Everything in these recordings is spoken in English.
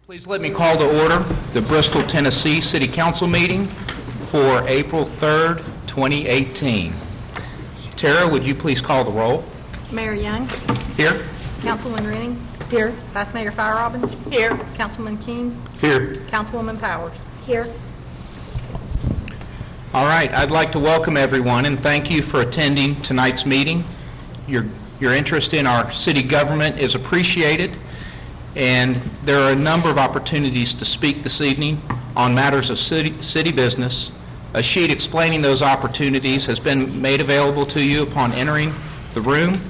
Please let me call to order the Bristol, Tennessee City Council meeting for April 3rd, 2018. Tara, would you please call the roll? Mayor Young. Here. Councilwoman Renning. Here. Vice Mayor Fierobin. Here. Councilman King. Here. Councilwoman Powers. Here. All right, I'd like to welcome everyone and thank you for attending tonight's meeting. Your interest in our city government is appreciated, and there are a number of opportunities to speak this evening on matters of city business. A sheet explaining those opportunities has been made available to you upon entering the room.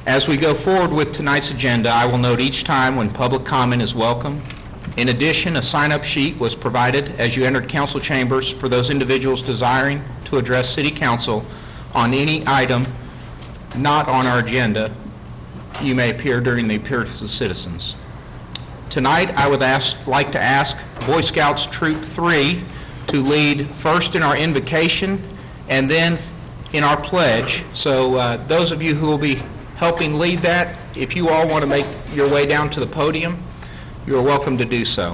As we go forward with tonight's agenda, I will note each time when public comment is welcome. In addition, a sign-up sheet was provided as you entered council chambers for those individuals desiring to address City Council on any item not on our agenda. You may appear during the appearance of citizens. Tonight, I would like to ask Boy Scouts Troop 3 to lead first in our invocation and then in our pledge. So those of you who will be helping lead that, if you all want to make your way down to the podium, you are welcome to do so.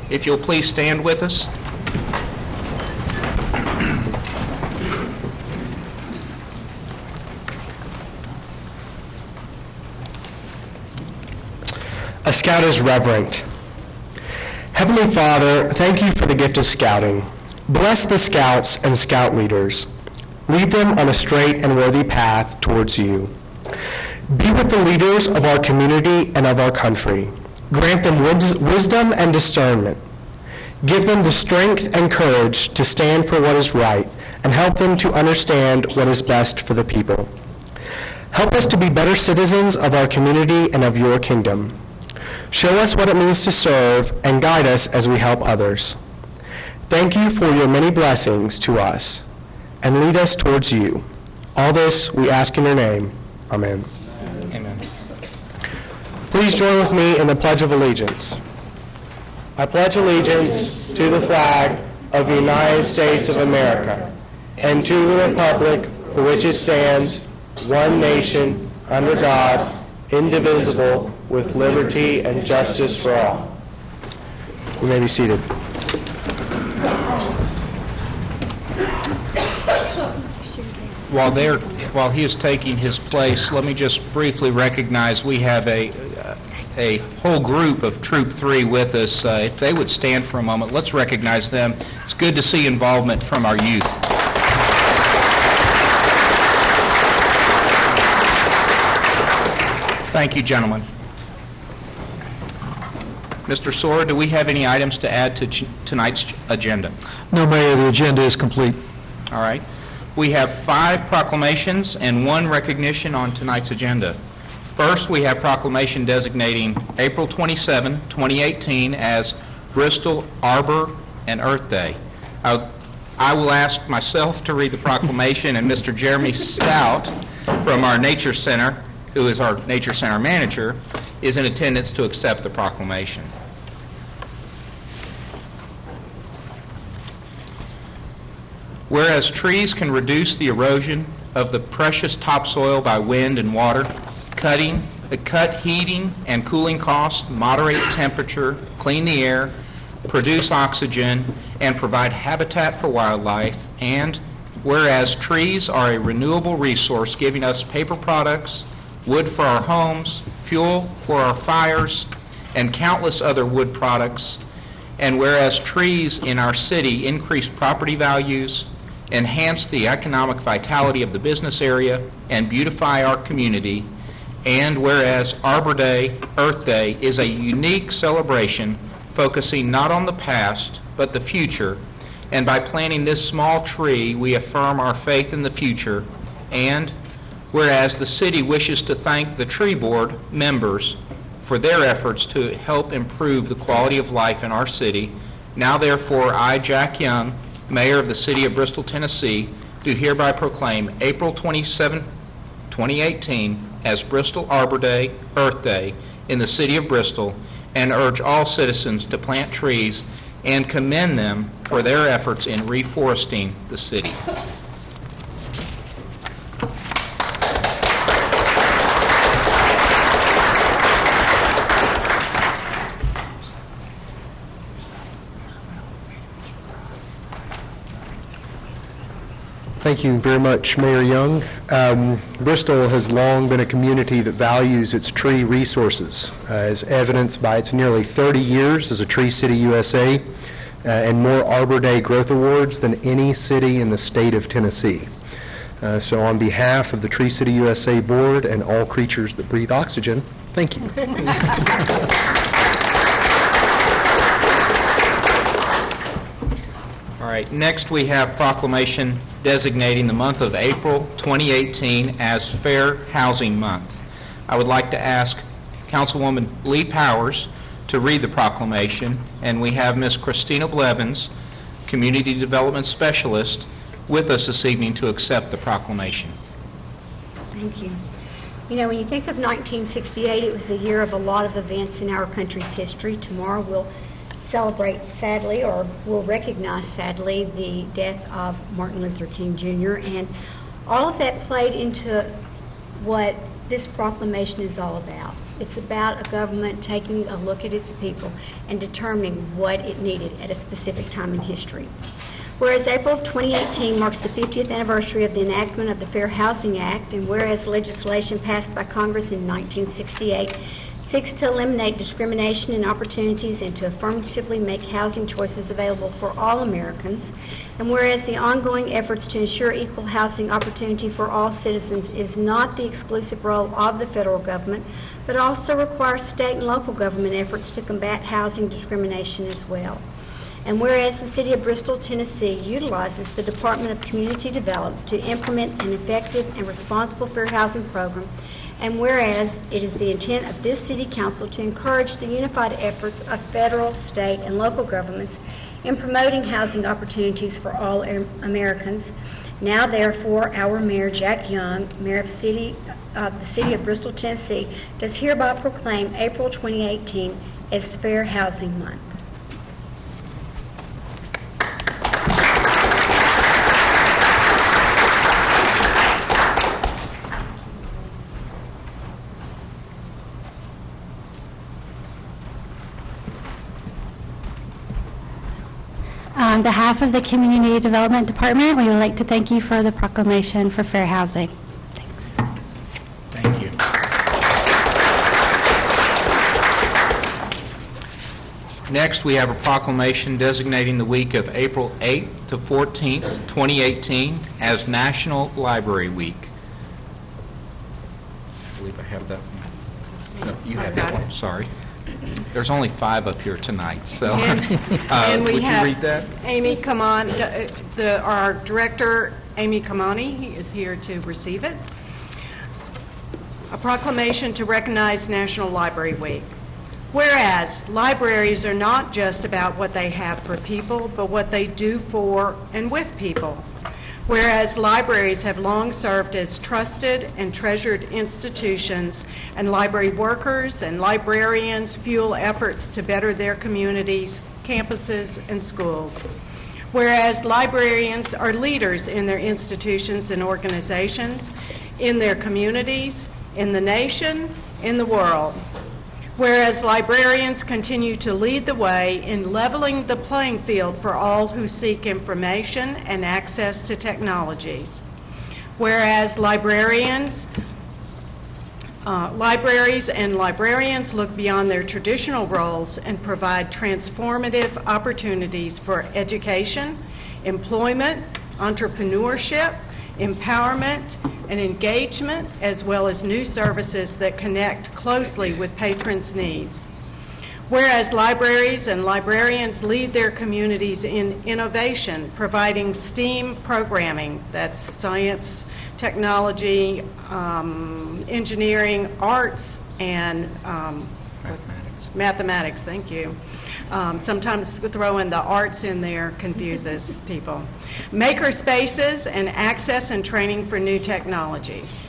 If you'll please stand with us. A scout is reverent. Heavenly Father, thank you for the gift of scouting. Bless the scouts and scout leaders. Lead them on a straight and worthy path towards you. Be with the leaders of our community and of our country. Grant them wisdom and discernment. Give them the strength and courage to stand for what is right and help them to understand what is best for the people. Help us to be better citizens of our community and of your kingdom. Show us what it means to serve and guide us as we help others. Thank you for your many blessings to us and lead us towards you. All this we ask in your name. Amen. Amen. Please join with me in the Pledge of Allegiance. I pledge allegiance to the flag of the United States of America and to the republic for which it stands, one nation, under God, indivisible, with liberty and justice for all. You may be seated. While he is taking his place, let me just briefly recognize we have a whole group of Troop 3 with us. If they would stand for a moment, let's recognize them. It's good to see involvement from our youth. Thank you, gentlemen. Mr. Sora, do we have any items to add to tonight's agenda? No, Mayor, the agenda is complete. All right. We have 5 proclamations and 1 recognition on tonight's agenda. First, we have proclamation designating April 27, 2018 as Bristol Arbor and Earth Day. I will ask myself to read the proclamation, and Mr. Jeremy Stout from our Nature Center, who is our Nature Center manager, is in attendance to accept the proclamation. Whereas trees can reduce the erosion of the precious topsoil by wind and water, cut heating and cooling costs, moderate temperature, clean the air, produce oxygen, and provide habitat for wildlife, and whereas trees are a renewable resource giving us paper products, wood for our homes, fuel for our fires, and countless other wood products, and whereas trees in our city increase property values, enhance the economic vitality of the business area, and beautify our community, and whereas Arbor Day, Earth Day, is a unique celebration focusing not on the past, but the future, and by planting this small tree, we affirm our faith in the future, and whereas the city wishes to thank the Tree Board members for their efforts to help improve the quality of life in our city, now therefore I, Jack Young, Mayor of the City of Bristol, Tennessee, do hereby proclaim April 27, 2018 as Bristol Arbor Day, Earth Day in the City of Bristol, and urge all citizens to plant trees and commend them for their efforts in reforesting the city. Thank you very much, Mayor Young. Bristol has long been a community that values its tree resources, as evidenced by its nearly 30 years as a Tree City USA and more Arbor Day Growth Awards than any city in the state of Tennessee. So on behalf of the Tree City USA Board and all creatures that breathe oxygen, thank you. All right, next we have proclamation designating the month of April 2018 as Fair Housing Month. I would like to ask Councilwoman Lee Powers to read the proclamation, and we have Ms. Christina Blevins, Community Development Specialist, with us this evening to accept the proclamation. Thank you. You know, when you think of 1968, it was the year of a lot of events in our country's history. Tomorrow we'll celebrate, sadly, or we'll recognize, sadly, the death of Martin Luther King Jr., and all of that played into what this proclamation is all about. It's about a government taking a look at its people and determining what it needed at a specific time in history. Whereas April 2018 marks the 50th anniversary of the enactment of the Fair Housing Act, and whereas legislation passed by Congress in 1968 seeks to eliminate discrimination and opportunities and to affirmatively make housing choices available for all Americans, and whereas the ongoing efforts to ensure equal housing opportunity for all citizens is not the exclusive role of the federal government, but also requires state and local government efforts to combat housing discrimination as well. And whereas the City of Bristol, Tennessee utilizes the Department of Community Development to implement an effective and responsible fair housing program, and whereas it is the intent of this City Council to encourage the unified efforts of federal, state, and local governments in promoting housing opportunities for all Americans, now therefore our Mayor Jack Young, Mayor of the City of Bristol, Tennessee, does hereby proclaim April 2018 as Fair Housing Month. On behalf of the Community Development Department, we would like to thank you for the proclamation for fair housing. Thank you. Next, we have a proclamation designating the week of April 8th to 14th, 2018 as National Library Week. I believe I have that one. No, you have that one. Sorry. There's only 5 up here tonight, so and we would you have read that? Amy Kamani, our director, Amy Kamani, is here to receive it. A proclamation to recognize National Library Week. Whereas libraries are not just about what they have for people, but what they do for and with people. Whereas libraries have long served as trusted and treasured institutions, and library workers and librarians fuel efforts to better their communities, campuses, and schools. Whereas librarians are leaders in their institutions and organizations, in their communities, in the nation, in the world. Whereas librarians continue to lead the way in leveling the playing field for all who seek information and access to technologies. Whereas libraries and librarians look beyond their traditional roles and provide transformative opportunities for education, employment, entrepreneurship, empowerment, and engagement, as well as new services that connect closely with patrons' needs. Whereas libraries and librarians lead their communities in innovation, providing STEAM programming, that's science, technology, engineering, arts, and mathematics, thank you. Sometimes throwing the arts in there confuses people. Maker spaces and access and training for new technologies.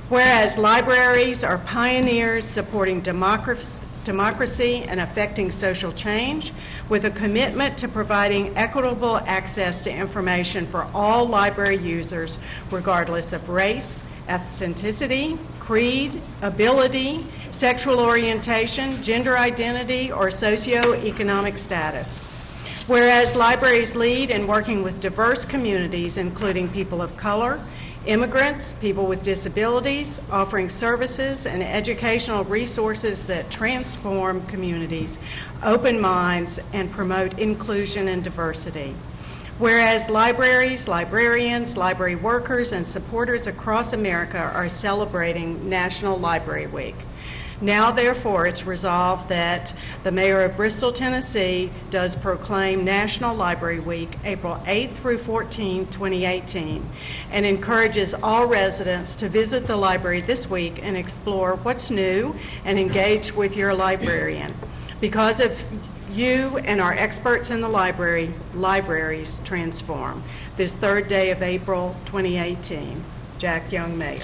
Whereas libraries are pioneers supporting democracy and affecting social change with a commitment to providing equitable access to information for all library users regardless of race, ethnicity, creed, ability, sexual orientation, gender identity, or socioeconomic status. Whereas libraries lead in working with diverse communities, including people of color, immigrants, people with disabilities, offering services and educational resources that transform communities, open minds, and promote inclusion and diversity. Whereas libraries, librarians, library workers, and supporters across America are celebrating National Library Week. Now, therefore, it's resolved that the Mayor of Bristol, Tennessee, does proclaim National Library Week April 8th through 14th, 2018, and encourages all residents to visit the library this week and explore what's new and engage with your librarian. Because of you and our experts in the library, libraries transform. This third day of April 2018. Jack Young, Mayor.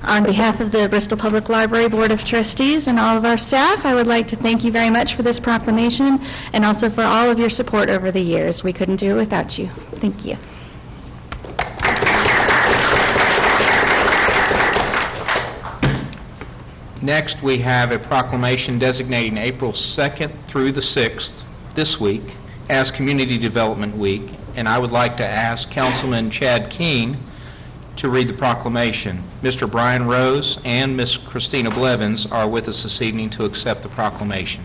On behalf of the Bristol Public Library Board of Trustees and all of our staff, I would like to thank you very much for this proclamation and also for all of your support over the years. We couldn't do it without you. Thank you. Next, we have a proclamation designating April 2nd through the 6th this week as Community Development Week, and I would like to ask Councilman Chad King to read the proclamation. Mr. Brian Rose and Ms. Christina Blevins are with us this evening to accept the proclamation.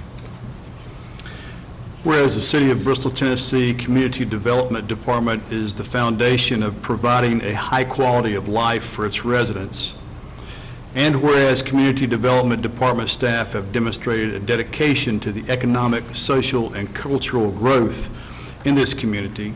Whereas the City of Bristol, Tennessee Community Development Department is the foundation of providing a high quality of life for its residents, and whereas Community Development Department staff have demonstrated a dedication to the economic, social, and cultural growth in this community,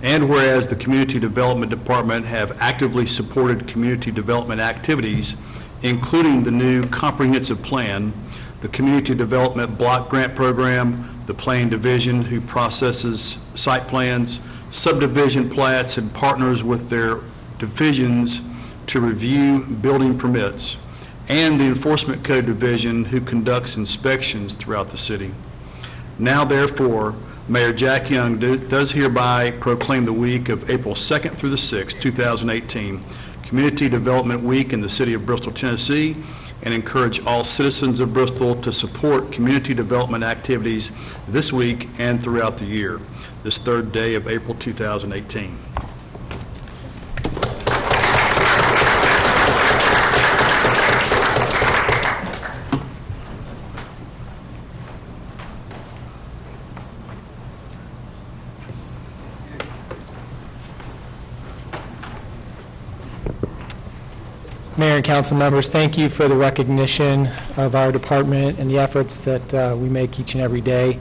and whereas the Community Development Department have actively supported community development activities, including the new comprehensive plan, the Community Development Block Grant Program, the Plan Division, who processes site plans, subdivision plats, and partners with their divisions to review building permits, and the Enforcement Code Division, who conducts inspections throughout the city. Now, therefore, Mayor Jack Young does hereby proclaim the week of April 2nd through the 6th, 2018, Community Development Week in the City of Bristol, Tennessee, and encourage all citizens of Bristol to support community development activities this week and throughout the year, this third day of April 2018. Mayor and council members, thank you for the recognition of our department and the efforts that we make each and every day.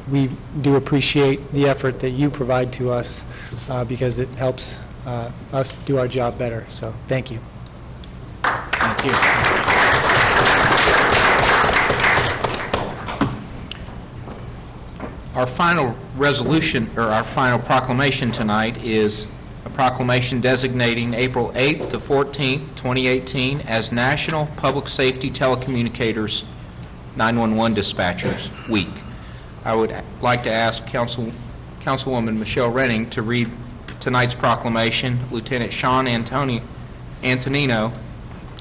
We do appreciate the effort that you provide to us because it helps us do our job better. So thank you. Thank you. Our final resolution, or our final proclamation tonight, is a proclamation designating April 8th to 14th, 2018 as National Public Safety Telecommunicators 911 Dispatchers Week. I would like to ask Councilwoman Michelle Renning to read tonight's proclamation. Lieutenant Sean Antonino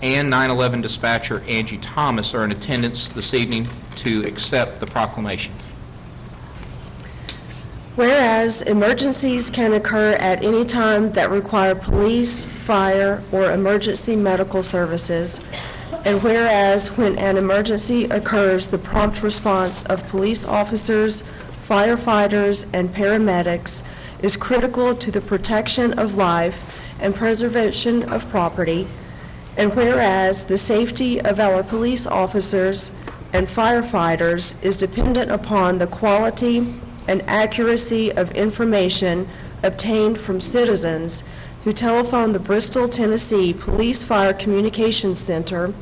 and 911 dispatcher Angie Thomas are in attendance this evening to accept the proclamation. Whereas emergencies can occur at any time that require police, fire, or emergency medical services, and whereas when an emergency occurs, the prompt response of police officers, firefighters, and paramedics is critical to the protection of life and preservation of property, and whereas the safety of our police officers and firefighters is dependent upon the quality and accuracy of information obtained from citizens who telephone the Bristol, Tennessee Police Fire Communications Center,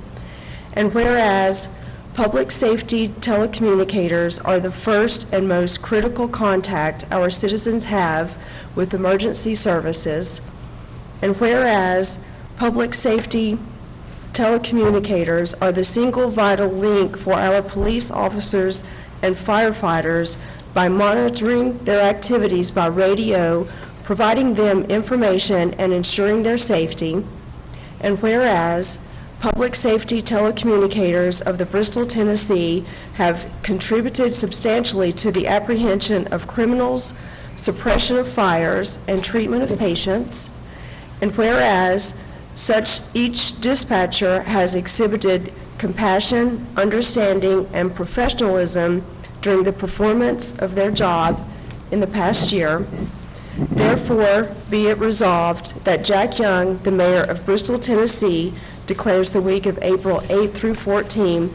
and whereas public safety telecommunicators are the first and most critical contact our citizens have with emergency services, and whereas public safety telecommunicators are the single vital link for our police officers and firefighters by monitoring their activities by radio, providing them information and ensuring their safety. And whereas public safety telecommunicators of the Bristol, Tennessee have contributed substantially to the apprehension of criminals, suppression of fires, and treatment of patients. And whereas each dispatcher has exhibited compassion, understanding, and professionalism during the performance of their job in the past year, therefore be it resolved that Jack Young, the mayor of Bristol, Tennessee, declares the week of April 8 through 14,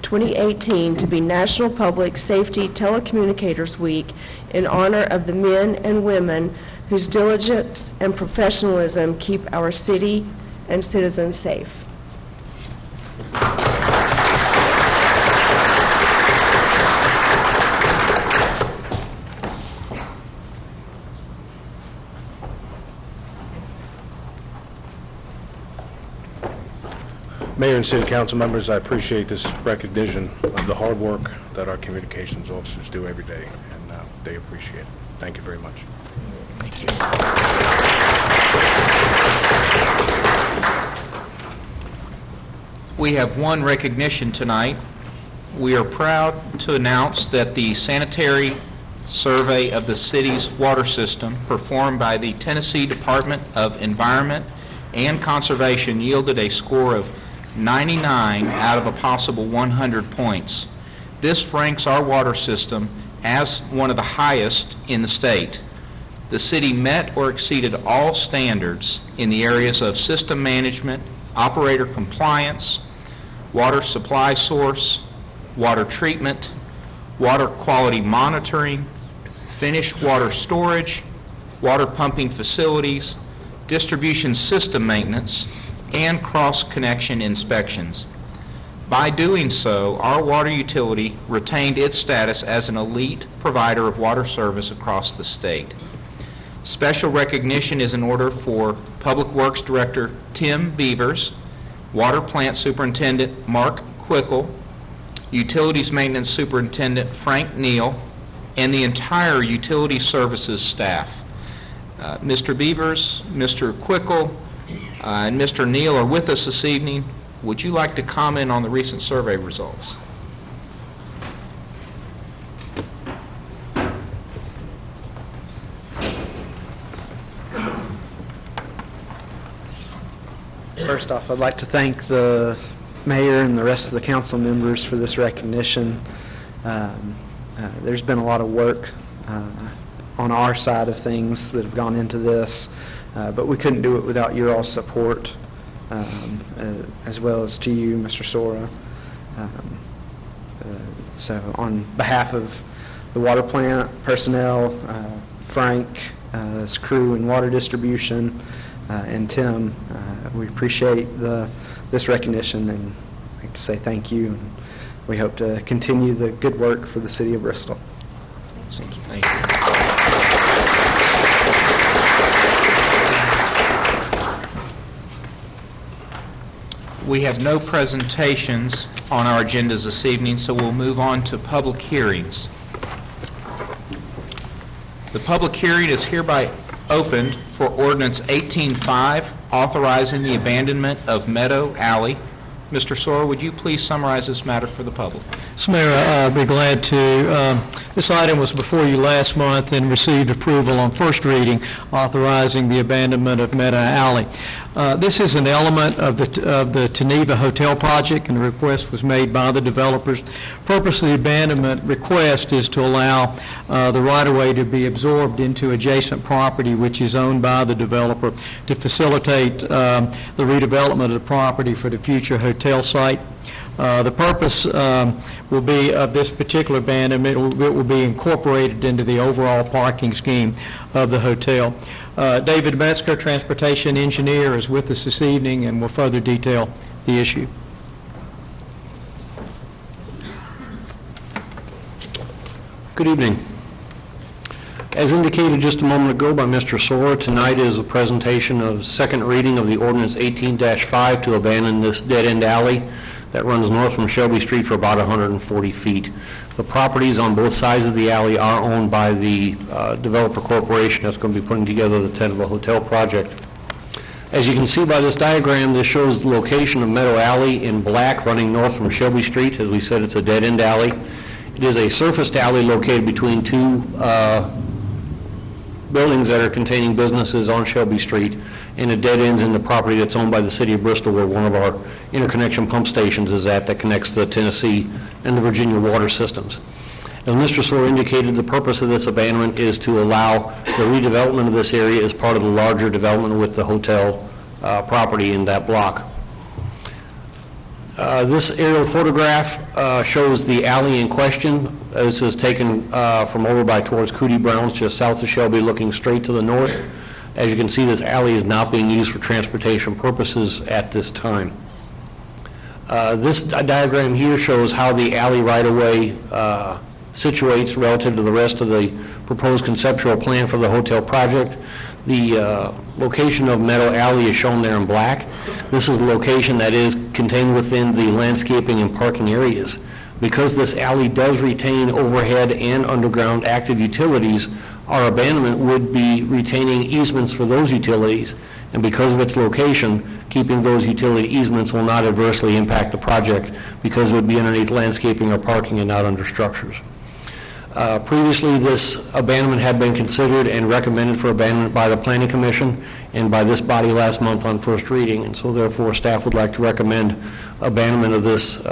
2018 to be National Public Safety Telecommunicators Week in honor of the men and women whose diligence and professionalism keep our city and citizens safe. Mayor and City Council members, I appreciate this recognition of the hard work that our communications officers do every day, and they appreciate it. Thank you very much. Thank you. We have one recognition tonight. We are proud to announce that the sanitary survey of the city's water system performed by the Tennessee Department of Environment and Conservation yielded a score of 99 out of a possible 100 points. This ranks our water system as one of the highest in the state. The city met or exceeded all standards in the areas of system management, operator compliance, water supply source, water treatment, water quality monitoring, finished water storage, water pumping facilities, distribution system maintenance, and cross-connection inspections. By doing so, our water utility retained its status as an elite provider of water service across the state. Special recognition is in order for Public Works Director Tim Beavers, Water Plant Superintendent Mark Quickle, Utilities Maintenance Superintendent Frank Neal, and the entire Utility Services staff. Mr. Beavers, Mr. Quickle, and Mr. Neal are with us this evening. Would you like to comment on the recent survey results? First off, I'd like to thank the mayor and the rest of the council members for this recognition. There's been a lot of work on our side of things that have gone into this, but we couldn't do it without your all support, as well as to you, Mr. Sora. So on behalf of the water plant personnel, Frank, his crew in water distribution, and Tim, we appreciate this recognition, and I'd like to say thank you, and we hope to continue the good work for the city of Bristol. Thank you. Thank you. We have no presentations on our agendas this evening, so we'll move on to public hearings. The public hearing is hereby opened for Ordinance 18-5, authorizing the abandonment of Meadow Alley. Mr. Sora, would you please summarize this matter for the public? So, Mayor, I'd be glad to. This item was before you last month and received approval on first reading, authorizing the abandonment of Meadow Alley. This is an element of the Teneva Hotel project, and the request was made by the developers. Purpose of the abandonment request is to allow the right-of-way to be absorbed into adjacent property, which is owned by the developer, to facilitate the redevelopment of the property for the future hotel site. The purpose will be of this particular abandonment. It will be incorporated into the overall parking scheme of the hotel. David Metzger, transportation engineer, is with us this evening and will further detail the issue. Good evening. As indicated just a moment ago by Mr. Sora, tonight is a presentation of second reading of the Ordinance 18-5 to abandon this dead-end alley that runs north from Shelby Street for about 140 feet. The properties on both sides of the alley are owned by the developer corporation that's going to be putting together the Tenable Hotel project. As you can see by this diagram, this shows the location of Meadow Alley in black running north from Shelby Street. As we said, it's a dead-end alley. It is a surfaced alley located between two buildings that are containing businesses on Shelby Street, and it dead ends in the property that's owned by the City of Bristol, where one of our interconnection pump stations is at that connects the Tennessee and the Virginia water systems. As Mr. Soar indicated, the purpose of this abandonment is to allow the redevelopment of this area as part of the larger development with the hotel property in that block. This aerial photograph shows the alley in question. This is taken from over by towards Cootie Browns, just south of Shelby, looking straight to the north. As you can see, this alley is not being used for transportation purposes at this time. This diagram here shows how the alley right-of-way situates relative to the rest of the proposed conceptual plan for the hotel project. The location of Meadow Alley is shown there in black. This is the location that is contained within the landscaping and parking areas. Because this alley does retain overhead and underground active utilities, our abandonment would be retaining easements for those utilities, and because of its location, keeping those utility easements will not adversely impact the project because it would be underneath landscaping or parking and not under structures. Previously, this abandonment had been considered and recommended for abandonment by the Planning Commission and by this body last month on first reading, and so therefore staff would like to recommend abandonment of this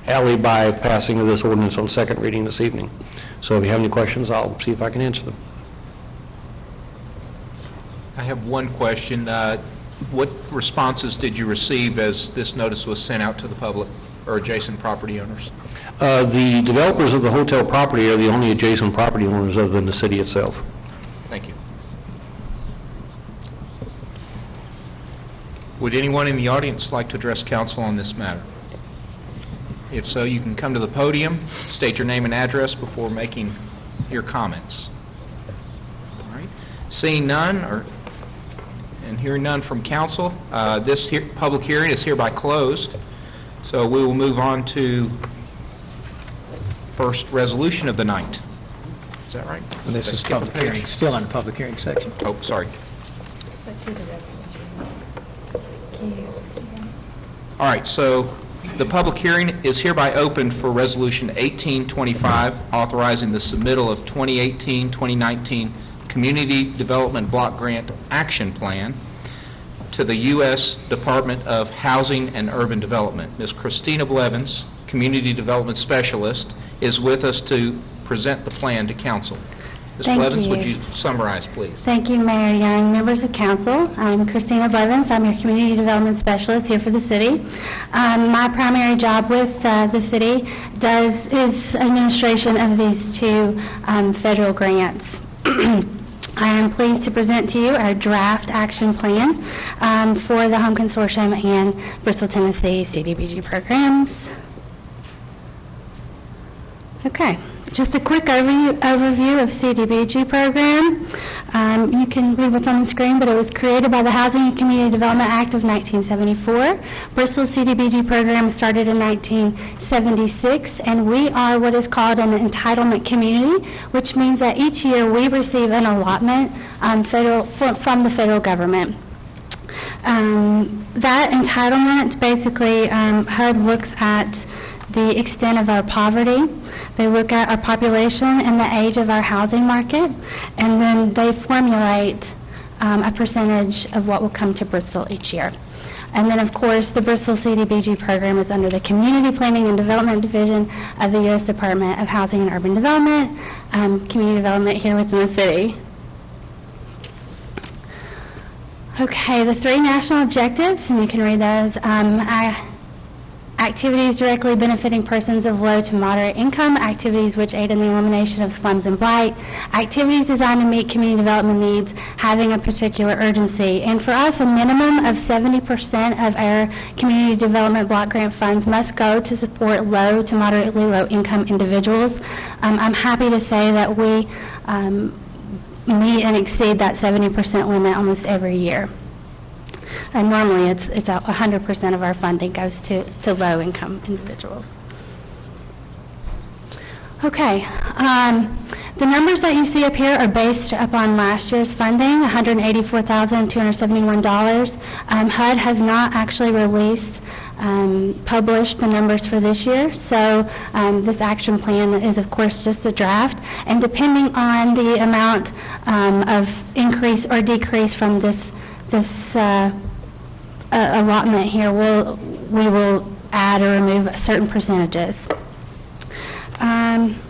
alley by passing of this ordinance on second reading this evening. So if you have any questions, I'll see if I can answer them. I have one question. What responses did you receive as this notice was sent out to the public or adjacent property owners? The developers of the hotel property are the only adjacent property owners other than the city itself. Thank you. Would anyone in the audience like to address council on this matter? If so, you can come to the podium, state your name and address before making your comments. All right. Seeing none and hearing none from council, this public hearing is hereby closed. So we will move on to first resolution of the night. Is that right? And this is public hearing, still in the public hearing section. Oh, sorry. All right, so the public hearing is hereby opened for Resolution 1825, authorizing the submittal of 2018-2019 Community Development Block Grant Action Plan to the U.S. Department of Housing and Urban Development. Ms. Christina Blevins, Community Development Specialist, is with us to present the plan to council. Ms. Blevins, would you summarize, please? Thank you, Mayor Young, members of council. I'm Christina Blevins. I'm your Community Development Specialist here for the city. My primary job with the city is administration of these two federal grants. I am pleased to present to you our draft action plan for the Home Consortium and Bristol, Tennessee CDBG programs. Okay, just a quick overview of CDBG program. You can read what's on the screen, but it was created by the Housing and Community Development Act of 1974. Bristol's CDBG program started in 1976, and we are what is called an entitlement community, which means that each year we receive an allotment from the federal government. That entitlement, basically, HUD looks at the extent of our poverty. They look at our population and the age of our housing market, and then they formulate a percentage of what will come to Bristol each year. And then, of course, the Bristol CDBG program is under the Community Planning and Development Division of the U.S. Department of Housing and Urban Development, community development here within the city. Okay, the three national objectives, and you can read those. Activities directly benefiting persons of low to moderate income, activities which aid in the elimination of slums and blight, activities designed to meet community development needs having a particular urgency. And for us, a minimum of 70% of our community development block grant funds must go to support low to moderately low income individuals. I'm happy to say that we meet and exceed that 70% limit almost every year. And normally it's 100% of our funding goes to low-income individuals. Okay. The numbers that you see up here are based upon last year's funding, $184,271. HUD has not actually published the numbers for this year, so this action plan is, of course, just a draft, and depending on the amount of increase or decrease from this allotment here, we will add or remove certain percentages.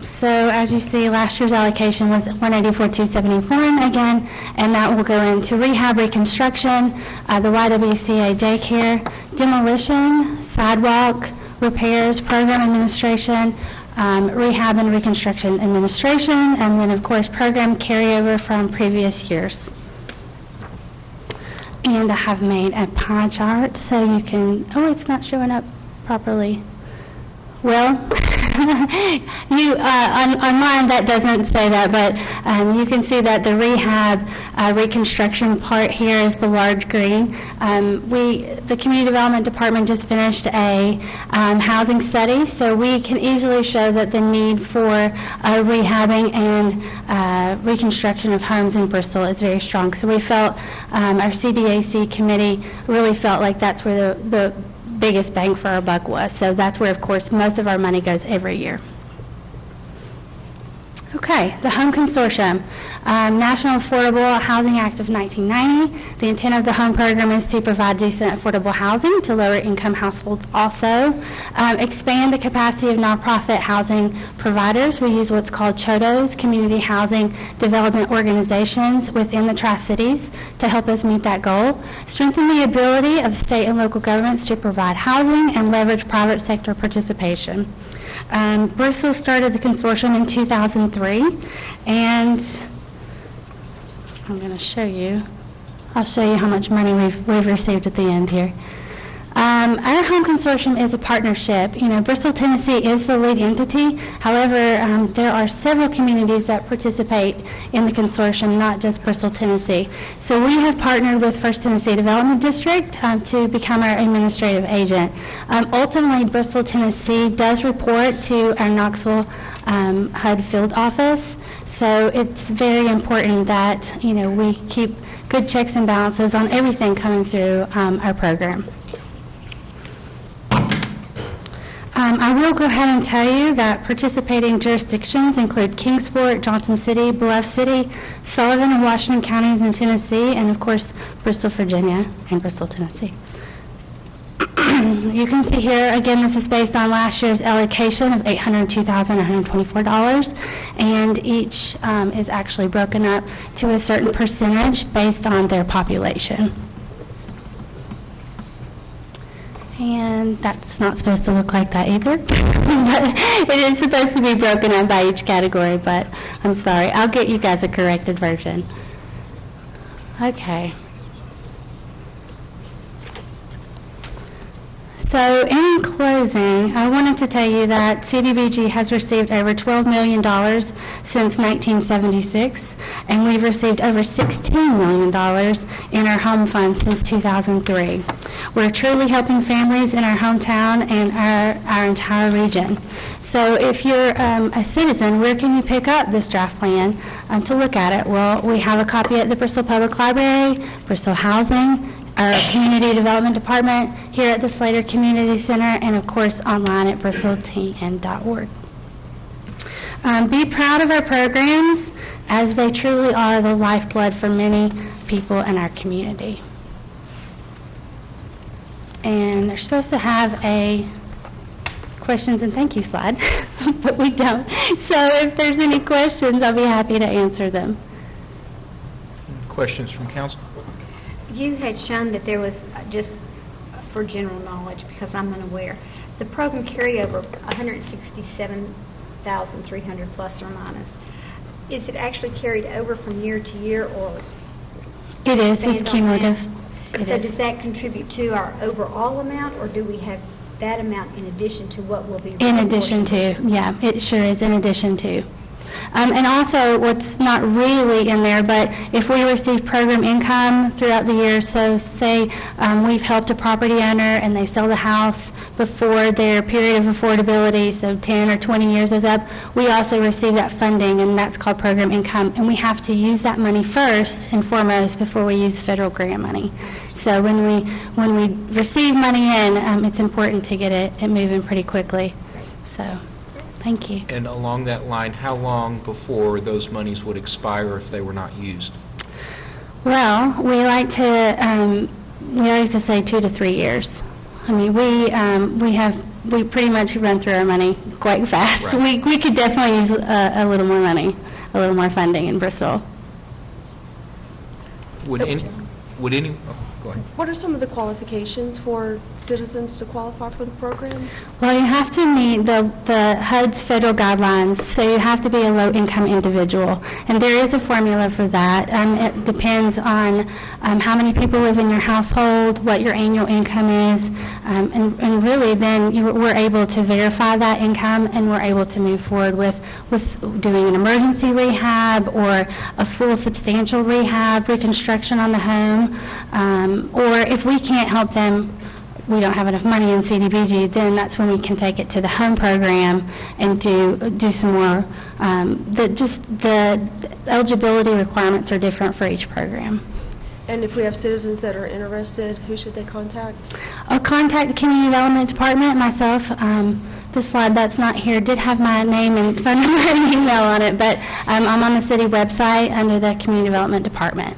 So as you see, last year's allocation was $184,271 again, and that will go into rehab, reconstruction, the YWCA daycare, demolition, sidewalk repairs, program administration, rehab and reconstruction administration, and then of course program carryover from previous years. And I have made a pie chart so you can, it's not showing up properly. Well, online that doesn't say that, but you can see that the rehab reconstruction part here is the large green. The Community Development Department just finished a housing study, so we can easily show that the need for rehabbing and reconstruction of homes in Bristol is very strong. So we felt, our CDAC committee really felt like that's where the biggest bang for our buck was. So that's where, of course, most of our money goes every year. Okay, the Home Consortium. National Affordable Housing Act of 1990. The intent of the home program is to provide decent affordable housing to lower income households also. Expand the capacity of nonprofit housing providers. We use what's called CHODOs, Community Housing Development Organizations, within the Tri-Cities to help us meet that goal. Strengthen the ability of state and local governments to provide housing and leverage private sector participation. Bristol started the consortium in 2003, and I'm going to show you. I'll show you how much money we've received at the end here. Our home consortium is a partnership. Bristol, Tennessee is the lead entity. However, there are several communities that participate in the consortium, not just Bristol, Tennessee. So we have partnered with First Tennessee Development District to become our administrative agent. Ultimately, Bristol, Tennessee does report to our Knoxville HUD field office. So it's very important that we keep good checks and balances on everything coming through our program. I will go ahead and tell you that participating jurisdictions include Kingsport, Johnson City, Bluff City, Sullivan and Washington counties in Tennessee, and of course Bristol, Virginia, and Bristol, Tennessee. You can see here, again, this is based on last year's allocation of $802,124, and each is actually broken up to a certain percentage based on their population. And that's not supposed to look like that either. But it is supposed to be broken up by each category, but I'm sorry. I'll get you guys a corrected version. Okay. So in closing, I wanted to tell you that CDBG has received over $12 million since 1976, and we've received over $16 million in our home fund since 2003. We're truly helping families in our hometown and our entire region. So if you're a citizen, where can you pick up this draft plan to look at it? Well, we have a copy at the Bristol Public Library, Bristol Housing, our Community Development Department, here at the Slater Community Center, and of course online at bristoltn.org. Be proud of our programs, as they truly are the lifeblood for many people in our community. And they're supposed to have a questions and thank you slide, but we don't. So if there's any questions, I'll be happy to answer them. Questions from council? You had shown that there was, just for general knowledge, because I'm unaware, the program carryover, $167,300 plus or minus. Is it actually carried over from year to year, or? It is. It's cumulative. So does that contribute to our overall amount, or do we have that amount in addition to what will be? In addition to, yeah, it sure is in addition to. And also, what's not really in there, but if we receive program income throughout the year, so say we've helped a property owner and they sell the house before their period of affordability, so 10 or 20 years is up, we also receive that funding, and that's called program income. And we have to use that money first and foremost before we use federal grant money. So when we receive money in, it's important to get it moving pretty quickly. So, thank you. And along that line, how long before those monies would expire if they were not used? Well, we like to say 2 to 3 years. I mean, we pretty much run through our money quite fast. Right. We could definitely use a little more money, a little more funding in Bristol. Would any? Oh, go ahead. What are some of the qualifications for citizens to qualify for the program? Well, you have to meet the HUD's federal guidelines, so you have to be a low-income individual, and there is a formula for that. It depends on how many people live in your household, what your annual income is, and really then we're able to verify that income, and we're able to move forward with doing an emergency rehab or a full substantial rehab, reconstruction on the home, or if we can't help them, we don't have enough money in CDBG, then that's when we can take it to the home program and do some more. The eligibility requirements are different for each program. And if we have citizens that are interested, who should they contact? Contact the Community Development Department. Myself, the slide that's not here did have my name and phone number and email on it, but I'm on the city website under the Community Development Department.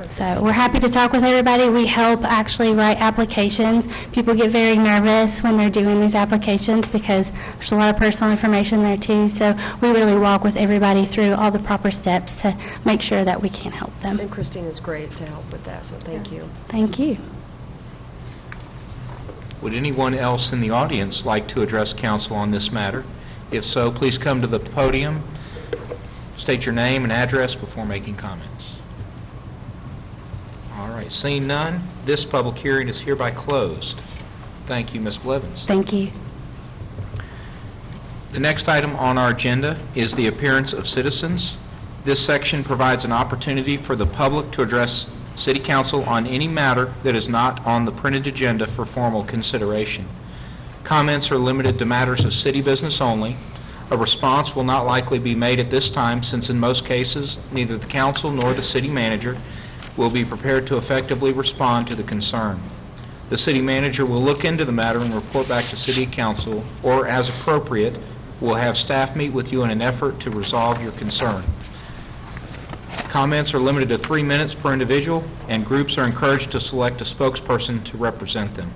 So we're happy to talk with everybody. We help actually write applications. People get very nervous when they're doing these applications because there's a lot of personal information there too. So we really walk with everybody through all the proper steps to make sure that we can help them. And Christine is great to help with that, so thank you. Thank you. Would anyone else in the audience like to address council on this matter? If so, please come to the podium, state your name and address before making comments. All right, seeing none, this public hearing is hereby closed. Thank you, Ms. Blevins. Thank you. The next item on our agenda is the appearance of citizens. This section provides an opportunity for the public to address City Council on any matter that is not on the printed agenda for formal consideration. Comments are limited to matters of city business only. A response will not likely be made at this time, since in most cases, neither the council nor the city manager will be prepared to effectively respond to the concern. The city manager will look into the matter and report back to City Council, or as appropriate, will have staff meet with you in an effort to resolve your concern. Comments are limited to 3 minutes per individual, and groups are encouraged to select a spokesperson to represent them.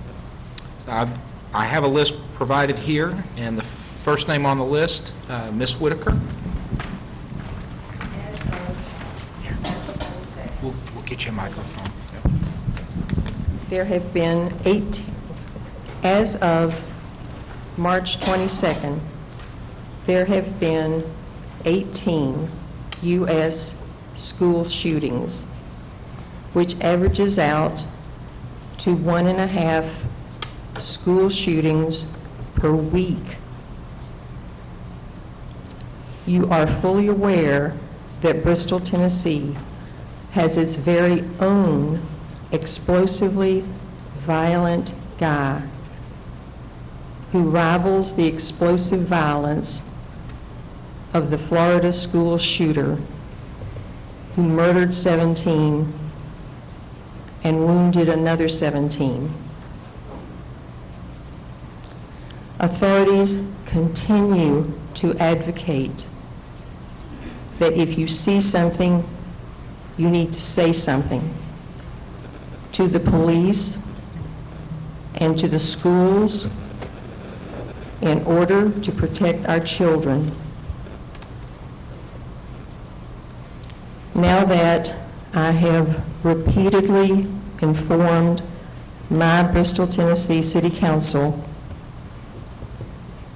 I have a list provided here, and the first name on the list, Ms. Whitaker. We'll get you a microphone. There have been 18, as of March 22nd, there have been 18 U.S. school shootings, which averages out to 1.5 school shootings per week. You are fully aware that Bristol, Tennessee has its very own explosively violent guy who rivals the explosive violence of the Florida school shooter who murdered 17 and wounded another 17. Authorities continue to advocate that if you see something, you need to say something to the police and to the schools in order to protect our children. Now that I have repeatedly informed my Bristol, Tennessee City Council,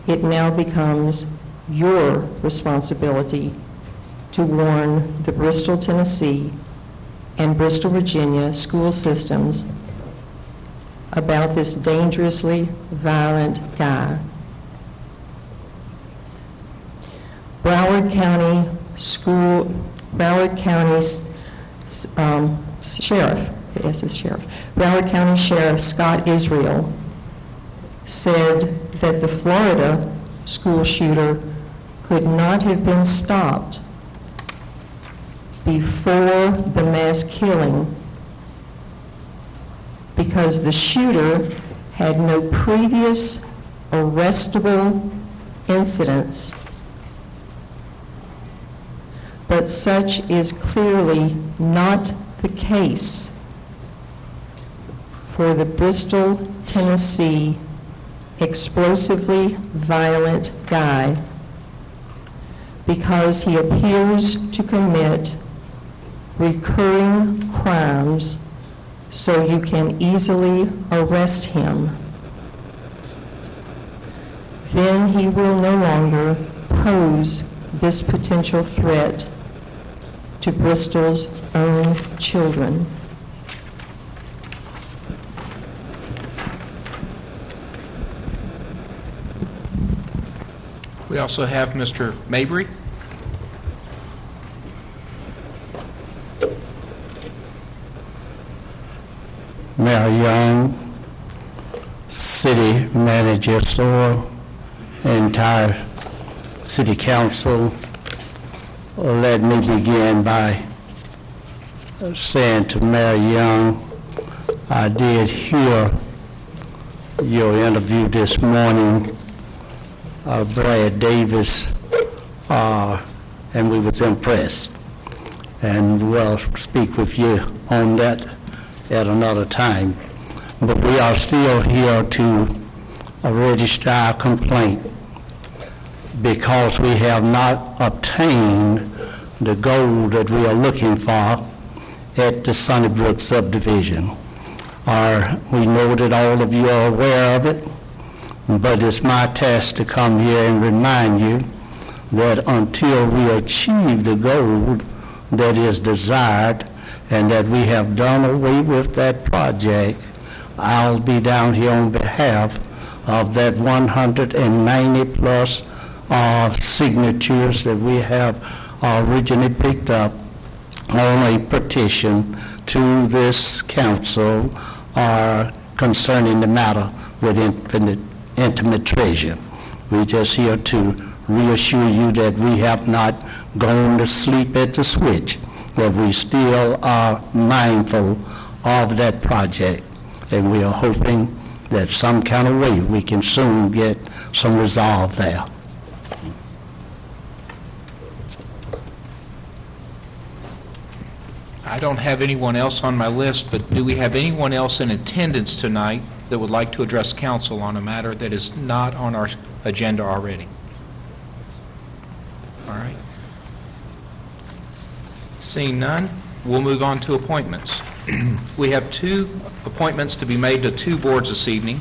it now becomes your responsibility to warn the Bristol, Tennessee and Bristol, Virginia school systems about this dangerously violent guy. Broward Broward County Sheriff, the S is Sheriff, Broward County Sheriff Scott Israel said that the Florida school shooter could not have been stopped before the mass killing because the shooter had no previous arrestable incidents, but such is clearly not the case for the Bristol, Tennessee explosively violent guy, because he appears to commit recurring crimes so you can easily arrest him. Then he will no longer pose this potential threat to Bristol's own children. We also have Mr. Mabry. Mayor Young, City Manager Sorrell, entire City Council, let me begin by saying to Mayor Young, I did hear your interview this morning, Brad Davis, and we was impressed. And we'll speak with you on that at another time. But we are still here to register our complaint because we have not obtained the goal that we are looking for at the Sunnybrook subdivision. We know that all of you are aware of it, but it's my task to come here and remind you that until we achieve the goal that is desired and that we have done away with that project, I'll be down here on behalf of that 190 plus signatures that we have originally picked up on a petition to this council concerning the matter with Intimate Treasure. We're just here to reassure you that we have not gone to sleep at the switch, that we still are mindful of that project, and we are hoping that some kind of way we can soon get some resolve there. I don't have anyone else on my list, but do we have anyone else in attendance tonight that would like to address council on a matter that is not on our agenda already? All right. Seeing none, we'll move on to appointments. We have 2 appointments to be made to 2 boards this evening.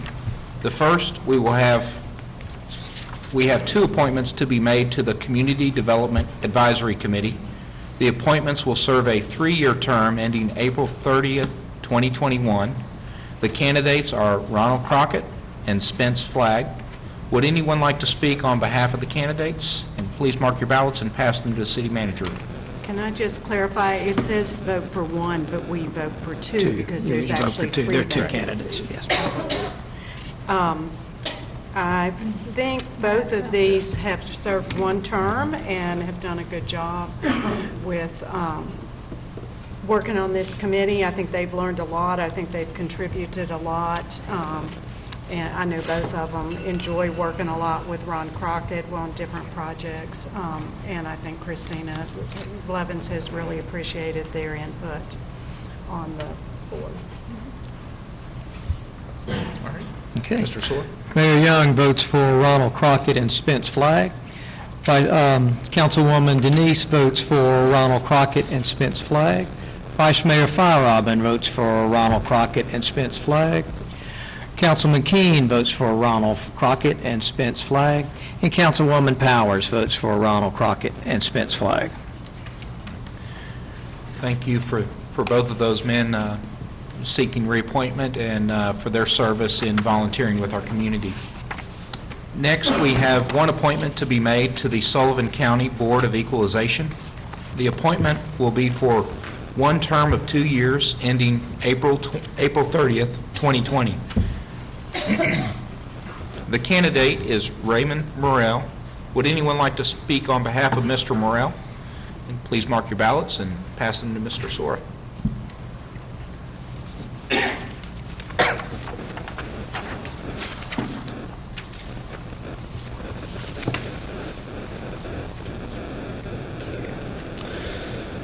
The first, we have 2 appointments to be made to the Community Development Advisory Committee. The appointments will serve a 3-year term ending April 30th, 2021. The candidates are Ronald Crockett and Spence Flagg. Would anyone like to speak on behalf of the candidates? And please mark your ballots and pass them to the city manager. Can I just clarify, it says vote for 1, but we vote for 2 because there's actually 3 There are 2 vacancies. candidates, yes. I think both of these have served 1 term and have done a good job with working on this committee. I think they've learned a lot. I think they've contributed a lot. And I know both of them enjoy working a lot with Ron Crockett on different projects. And I think Christina Blevins has really appreciated their input on the board. All right. Okay. Mr. Sword. Mayor Young votes for Ronald Crockett and Spence Flagg. Councilwoman Denise votes for Ronald Crockett and Spence Flagg. Vice Mayor Feierabend votes for Ronald Crockett and Spence Flagg. Councilman Keene votes for Ronald Crockett and Spence Flagg. And Councilwoman Powers votes for Ronald Crockett and Spence Flagg. Thank you for both of those men seeking reappointment and for their service in volunteering with our community. Next, we have one appointment to be made to the Sullivan County Board of Equalization. The appointment will be for one term of 2 years, ending April 30th, 2020. The candidate is Raymond Morrell. Would anyone like to speak on behalf of Mr. Morrell? And please mark your ballots and pass them to Mr. Sora.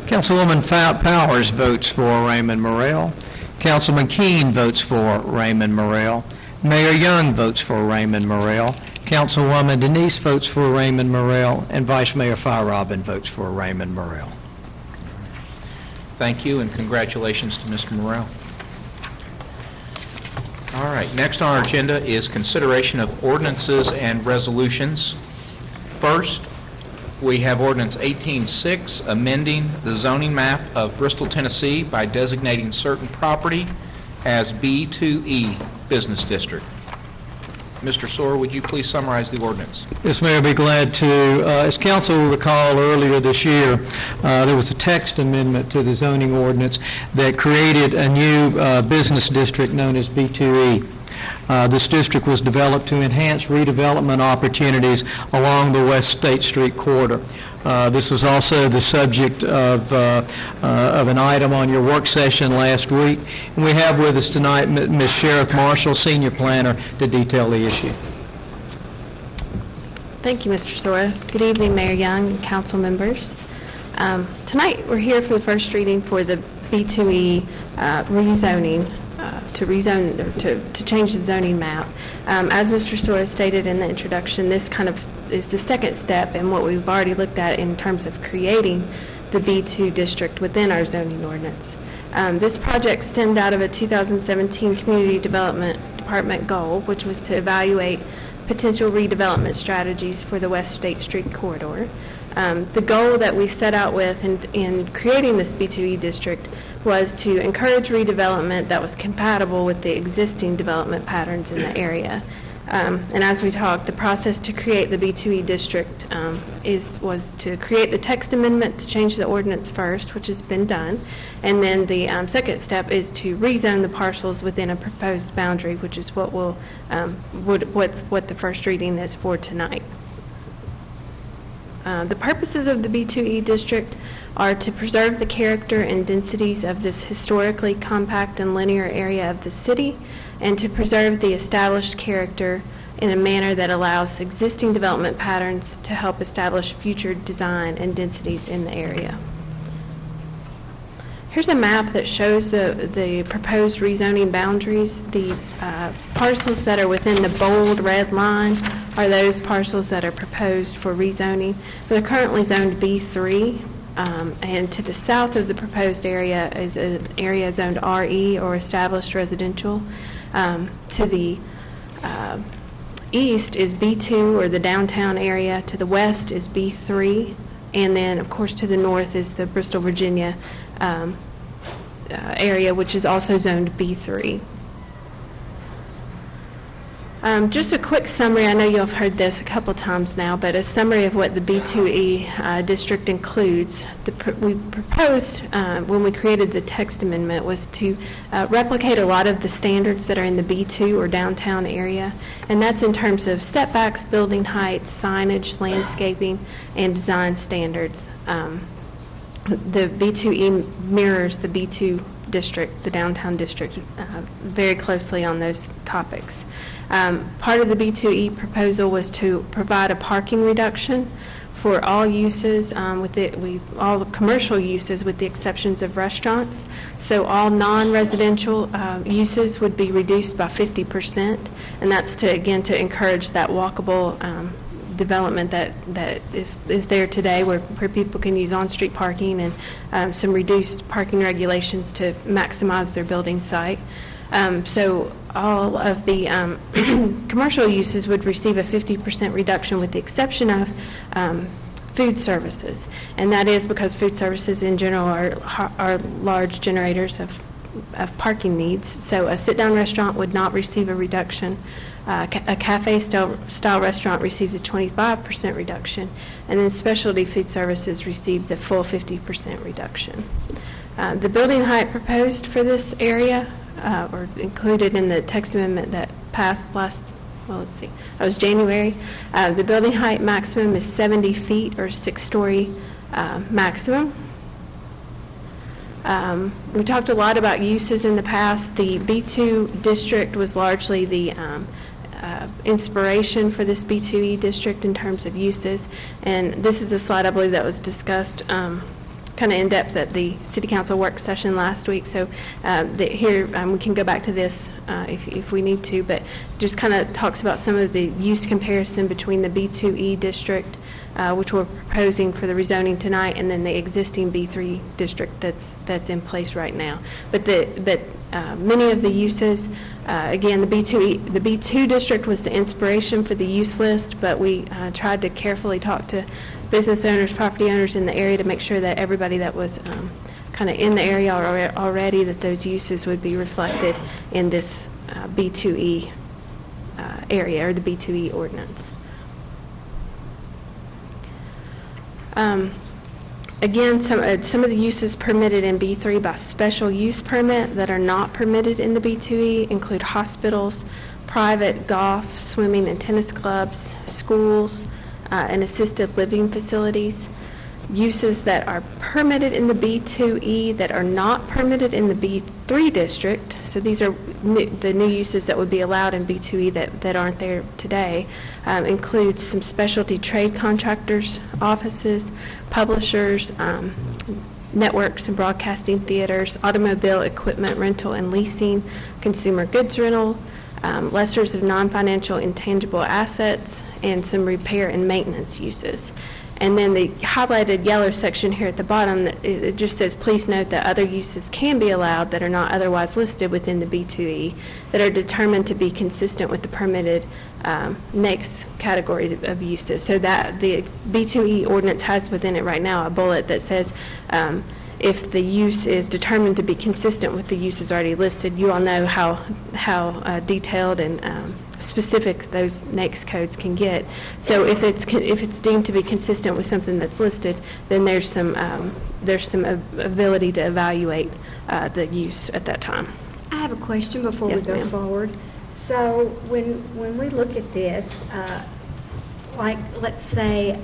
Councilwoman Powers votes for Raymond Morrell. Councilman Keene votes for Raymond Morrell. Mayor Young votes for Raymond Morrell. Councilwoman Denise votes for Raymond Morrell. And Vice Mayor Feierabend votes for Raymond Morrell. Thank you, and congratulations to Mr. Morrell. All right, next on our agenda is consideration of ordinances and resolutions. First, we have Ordinance 18-6, amending the zoning map of Bristol, Tennessee by designating certain property as B2E Business District. Mr. Sora, would you please summarize the ordinance? Yes, Mayor, I'd be glad to. As council will recall, earlier this year, there was a text amendment to the zoning ordinance that created a new business district known as B2E. This district was developed to enhance redevelopment opportunities along the West State Street corridor. This was also the subject of an item on your work session last week. And we have with us tonight Ms. Sheriff Marshall, Senior Planner, to detail the issue. Thank you, Mr. Sora. Good evening, Mayor Young and council members. Tonight, we're here for the first reading for the B2E rezoning, to change the zoning map. As Mr. Sora stated in the introduction, this kind of is the second step in what we've already looked at in terms of creating the B2 district within our zoning ordinance. This project stemmed out of a 2017 Community Development Department goal, which was to evaluate potential redevelopment strategies for the West State Street corridor. The goal that we set out with in creating this B2E district was to encourage redevelopment that was compatible with the existing development patterns in the area. And as we talked, the process to create the B2E district was to create the text amendment to change the ordinance first, which has been done, and then the second step is to rezone the parcels within a proposed boundary, which is what what the first reading is for tonight. The purposes of the B2E district are to preserve the character and densities of this historically compact and linear area of the city, and to preserve the established character in a manner that allows existing development patterns to help establish future design and densities in the area. Here's a map that shows the proposed rezoning boundaries. The parcels that are within the bold red line are those parcels that are proposed for rezoning. They're currently zoned B3, and to the south of the proposed area is an area zoned RE, or established residential. To the east is B2, or the downtown area. To the west is B3. And then, of course, to the north is the Bristol, Virginia area, which is also zoned B3. Just a quick summary. I know you've heard this a couple times now, but a summary of what the B2E district includes. We proposed, when we created the text amendment, was to replicate a lot of the standards that are in the B2 or downtown area, and that's in terms of setbacks, building heights, signage, landscaping, and design standards. The B2E mirrors the B2 district, the downtown district, very closely on those topics. Part of the B2E proposal was to provide a parking reduction for all uses, all the commercial uses with the exceptions of restaurants. So all non-residential uses would be reduced by 50%, and that's to encourage that walkable development that is there today, where people can use on-street parking and some reduced parking regulations to maximize their building site. So all of the commercial uses would receive a 50% reduction, with the exception of food services, and that is because food services in general are large generators of parking needs. So a sit-down restaurant would not receive a reduction. A cafe-style restaurant receives a 25% reduction, and then specialty food services receive the full 50% reduction. The building height proposed for this area, or included in the text amendment that passed last, well, let's see, that was January. The building height maximum is 70 feet or 6-story maximum. We talked a lot about uses in the past. The B2 district was largely the inspiration for this B2E district in terms of uses. And this is a slide, I believe, that was discussed kind of in depth at the City Council work session last week. So here we can go back to this if we need to, but just kind of talks about some of the use comparison between the B2E district, which we're proposing for the rezoning tonight, and then the existing B3 district that's in place right now. But many of the uses, again, the B2 district was the inspiration for the use list, but we tried to carefully talk to business owners, property owners in the area to make sure that everybody that was kind of in the area already, that those uses would be reflected in this B2E area, or the B2E ordinance. Again, some of the uses permitted in B3 by special use permit that are not permitted in the B2E include hospitals, private golf, swimming, and tennis clubs, schools, and assisted living facilities. Uses that are permitted in the B2E that are not permitted in the B3 district, so these are the new uses that would be allowed in B2E that aren't there today, includes some specialty trade contractors, offices, publishers, networks and broadcasting theaters, automobile equipment rental and leasing, consumer goods rental, lessors of non-financial intangible assets, and some repair and maintenance uses. And then the highlighted yellow section here at the bottom, it just says, please note that other uses can be allowed that are not otherwise listed within the B2E that are determined to be consistent with the permitted next categories of uses. So that the B2E ordinance has within it right now a bullet that says if the use is determined to be consistent with the uses already listed, you all know how detailed and specific those next codes can get. So if it's deemed to be consistent with something that's listed, then there's some ability to evaluate the use at that time. I have a question before we go forward. So when we look at this, like let's say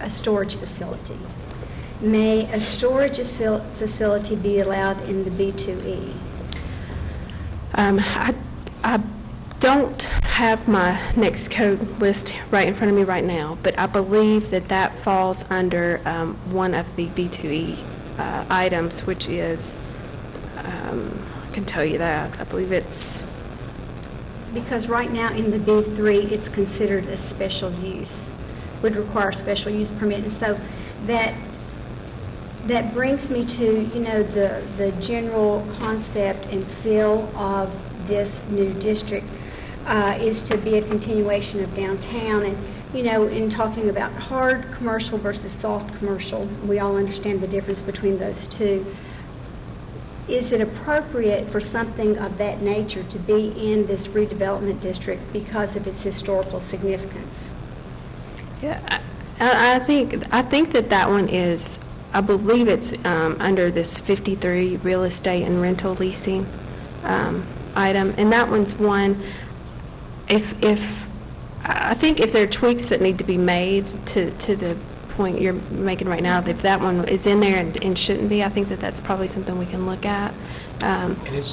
a storage facility, may a storage facility be allowed in the B2E? I don't have my next code list right in front of me right now, but I believe that falls under one of the B2E items, which is, I can tell you that, I believe it's... Because right now in the B3, it's considered a special use, would require a special use permit, and so that brings me to, the general concept and feel of this new district is to be a continuation of downtown. And, in talking about hard commercial versus soft commercial, we all understand the difference between those two. Is it appropriate for something of that nature to be in this redevelopment district because of its historical significance? Yeah, I think that one is, I believe it's under this 53 real estate and rental leasing item, and that one's one. I think if there are tweaks that need to be made to the point you're making right now, if that one is in there and shouldn't be, I think that's probably something we can look at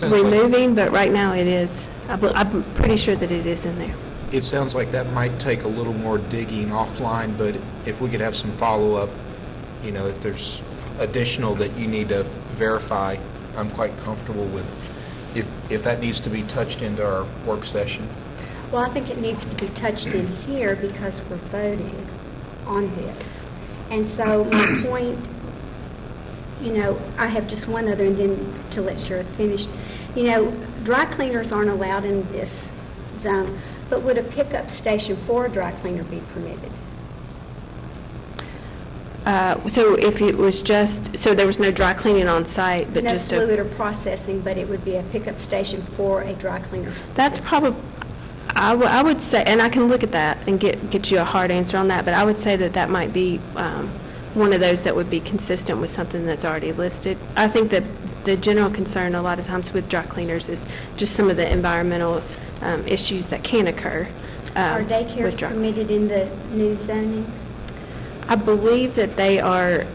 removing. But right now it is. I'm pretty sure that it is in there. It sounds like that might take a little more digging offline, but if we could have some follow-up, if there's additional that you need to verify, I'm quite comfortable with if that needs to be touched into our work session. Well, I think it needs to be touched in here because we're voting on this. And so my point, I have just one other, and then to let Sheriff finish. Dry cleaners aren't allowed in this zone, but would a pickup station for a dry cleaner be permitted? So if it was just, so there was no dry cleaning on site, but No just fluid or processing, but it would be a pickup station for a dry cleaner. That's probably, I would say, and I can look at that and get you a hard answer on that, but I would say that that might be one of those that would be consistent with something that's already listed. I think that the general concern a lot of times with dry cleaners is just some of the environmental issues that can occur. Are daycares permitted in the new zoning? I believe that they are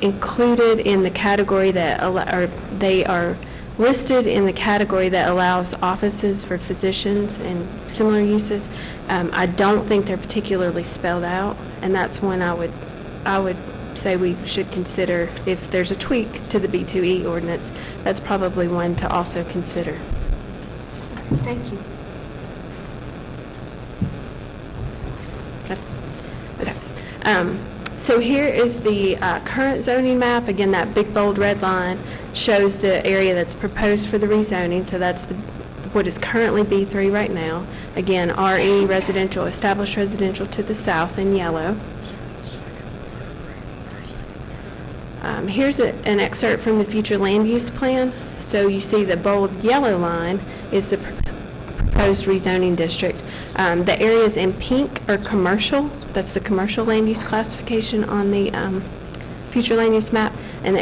included in the category that, or they are listed in the category that allows offices for physicians and similar uses. I don't think they're particularly spelled out, and that's when I would say we should consider, if there's a tweak to the B2E ordinance, that's probably one to also consider. Thank you. So here is the current zoning map. Again, that big bold red line shows the area that's proposed for the rezoning. So that's what is currently B3 right now. Again, RE residential, established residential to the south in yellow. Here's an excerpt from the future land use plan. So you see the bold yellow line is the proposed rezoning district. The areas in pink are commercial. That's the commercial land use classification on the future land use map, and the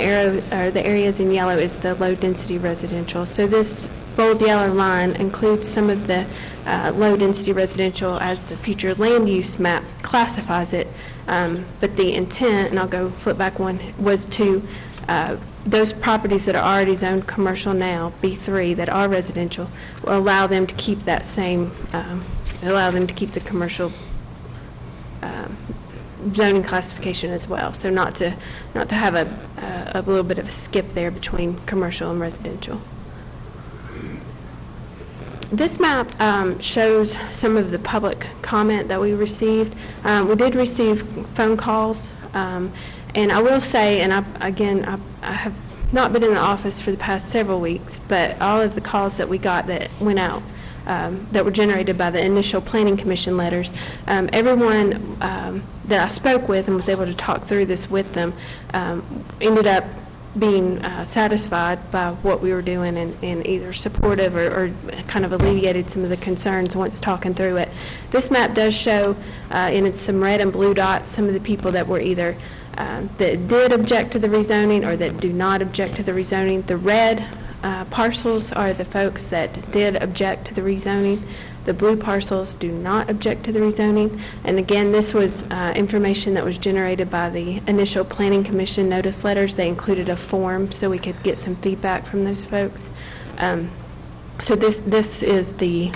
areas in yellow is the low density residential. So this bold yellow line includes some of the low density residential as the future land use map classifies it. But the intent, and I'll go flip back one, was to those properties that are already zoned commercial now, B3, that are residential, will allow them to keep that same, allow them to keep the commercial zoning classification as well. So not to have a little bit of a skip there between commercial and residential. This map shows some of the public comment that we received. We did receive phone calls, and I will say, and I have not been in the office for the past several weeks, but all of the calls that we got that went out, that were generated by the initial Planning Commission letters, everyone that I spoke with and was able to talk through this with them ended up being satisfied by what we were doing and either supportive or kind of alleviated some of the concerns once talking through it. This map does show in some red and blue dots some of the people that were either that did object to the rezoning or that do not object to the rezoning. The red parcels are the folks that did object to the rezoning. The blue parcels do not object to the rezoning. And again, this was information that was generated by the initial Planning Commission notice letters. They included a form so we could get some feedback from those folks. So this is the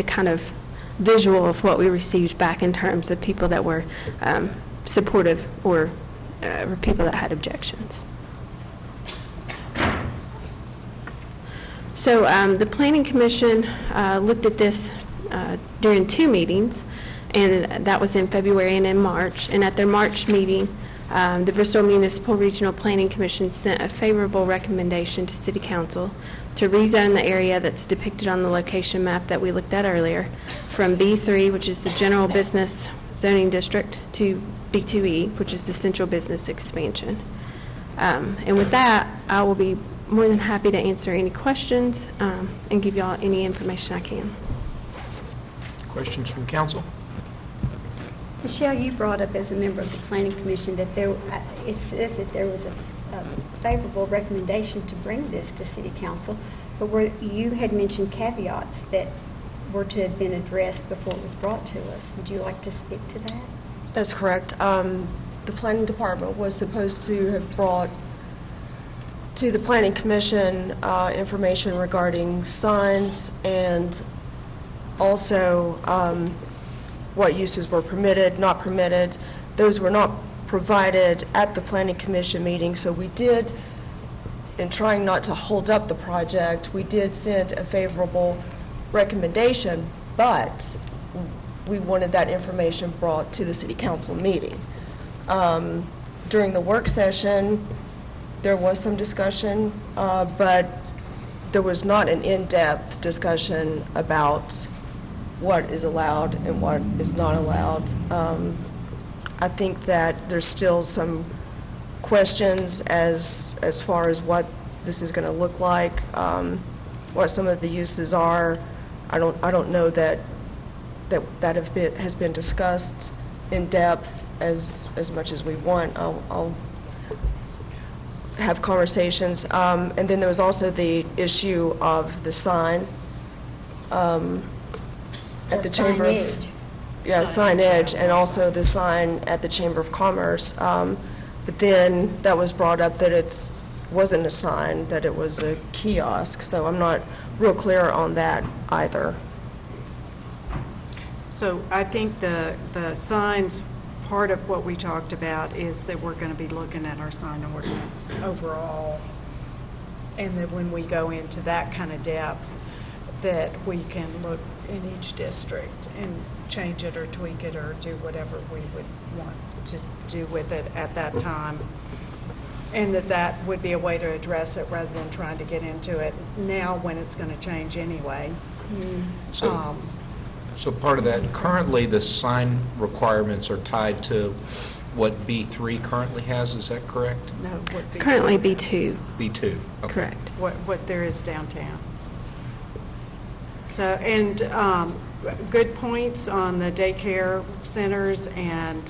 kind of visual of what we received back in terms of people that were supportive or people that had objections. So the Planning Commission looked at this during two meetings, and that was in February and in March. And at their March meeting, the Bristol Municipal Regional Planning Commission sent a favorable recommendation to City Council to rezone the area that's depicted on the location map that we looked at earlier from B3, which is the General Business Zoning District, to B2E, which is the Central Business Expansion. And with that, I will be more than happy to answer any questions and give y'all any information I can. Questions from council? Michelle, you brought up as a member of the Planning Commission that it says that there was a favorable recommendation to bring this to City Council, but you had mentioned caveats that were to have been addressed before it was brought to us. Would you like to speak to that? That's correct. The Planning Department was supposed to have brought to the Planning Commission information regarding signs and also what uses were permitted, not permitted. Those were not provided at the Planning Commission meeting, so we did, in trying not to hold up the project, we did send a favorable recommendation, but we wanted that information brought to the City Council meeting. During the work session, there was some discussion, but there was not an in-depth discussion about what is allowed and what is not allowed. I think that there's still some questions as far as what this is going to look like, what some of the uses are. I don't know that has been discussed in depth as much as we want. I'll have conversations. And then there was also the issue of the sign at the Chamber of... Yeah, signage, and also the sign at the Chamber of Commerce. But then that was brought up that it wasn't a sign, that it was a kiosk. So I'm not real clear on that either. So I think the signs, part of what we talked about is that we're going to be looking at our sign ordinance overall, and that when we go into that kind of depth, that we can look in each district and change it or tweak it or do whatever we would want to do with it at that time. And that would be a way to address it rather than trying to get into it now when it's going to change anyway. So part of that, currently the sign requirements are tied to what B3 currently has, is that correct? No, what B2? Currently B2. B2, okay. Correct. What there is downtown. So, and good points on the daycare centers and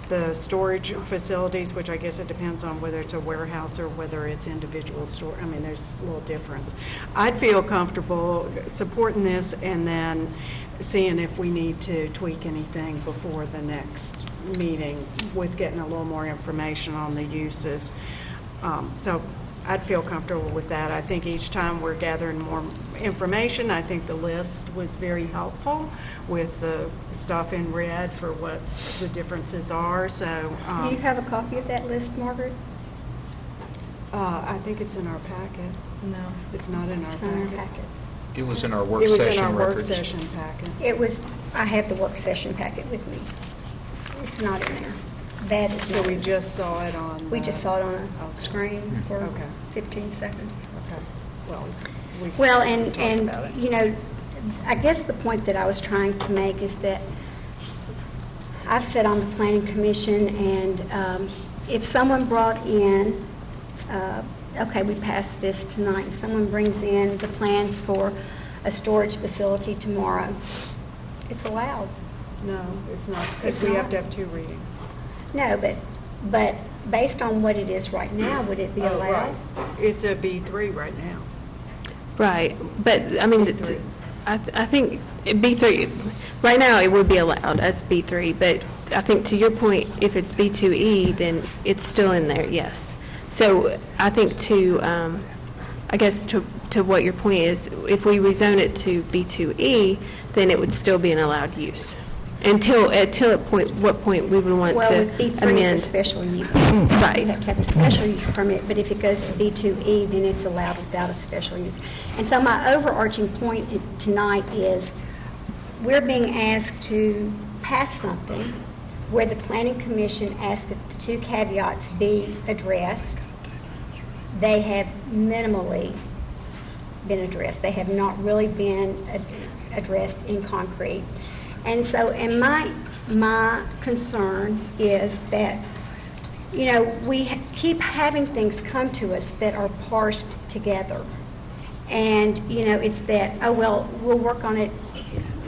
the storage facilities, which I guess it depends on whether it's a warehouse or whether it's individual store. I mean, there's a little difference. I'd feel comfortable supporting this and then seeing if we need to tweak anything before the next meeting with getting a little more information on the uses. So I'd feel comfortable with that. I think each time we're gathering more information, I think the list was very helpful with the stuff in red for what the differences are. So, do you have a copy of that list, Margaret? I think it's in our packet. No, it's not in our packet. It was in our work session records. It was in our work session packet. It was. I have the work session packet with me. It's not in there. That is so we just saw it on... We just saw it on a screen for 15 seconds. Okay. Well, and you know, I guess the point that I was trying to make is that I've sat on the Planning Commission, and if someone brought in, okay, we passed this tonight, and someone brings in the plans for a storage facility tomorrow, it's allowed. No, it's not, because we have to have 2 readings. No, but based on what it is right now, would it be allowed? Right. It's a B3 right now. Right, but I mean, I think B3, right now it would be allowed as B3, but I think to your point, if it's B2E, then it's still in there, yes. So I think I guess to what your point is, if we rezone it to B2E, then it would still be an allowed use. Until what point we would want to amend. Well, with B3 it's a special use. Right. You have to have a special use permit, but if it goes to B2E, then it's allowed without a special use. And so my overarching point tonight is we're being asked to pass something where the Planning Commission asked that the 2 caveats be addressed. They have minimally been addressed. They have not really been addressed in concrete. And so, and my concern is that, you know, we keep having things come to us that are parsed together. And, you know, it's that, oh, well, we'll work on it,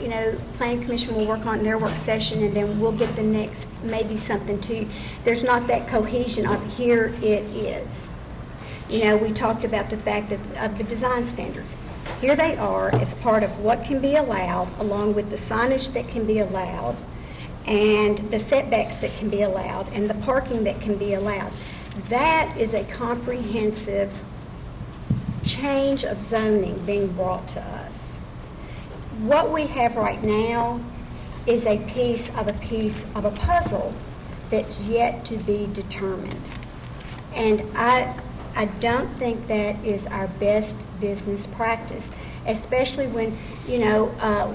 you know, Planning Commission will work on their work session, and then we'll get the next, maybe something to you. There's not that cohesion of here it is. You know, we talked about the fact of the design standards. Here they are as part of what can be allowed, along with the signage that can be allowed, and the setbacks that can be allowed, and the parking that can be allowed. That is a comprehensive change of zoning being brought to us. What we have right now is a piece of a puzzle that's yet to be determined. And I don't think that is our best business practice, especially when, you know,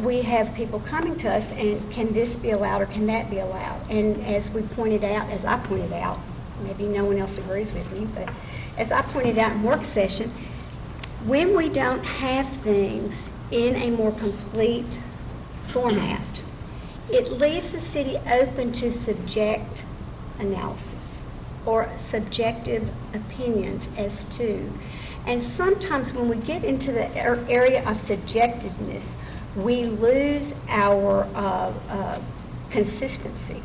we have people coming to us and can this be allowed or can that be allowed? And as I pointed out, maybe no one else agrees with me, but as I pointed out in work session, when we don't have things in a more complete format, it leaves the city open to subject analysis or subjective opinions as to. And sometimes when we get into the area of subjectiveness, we lose our consistency.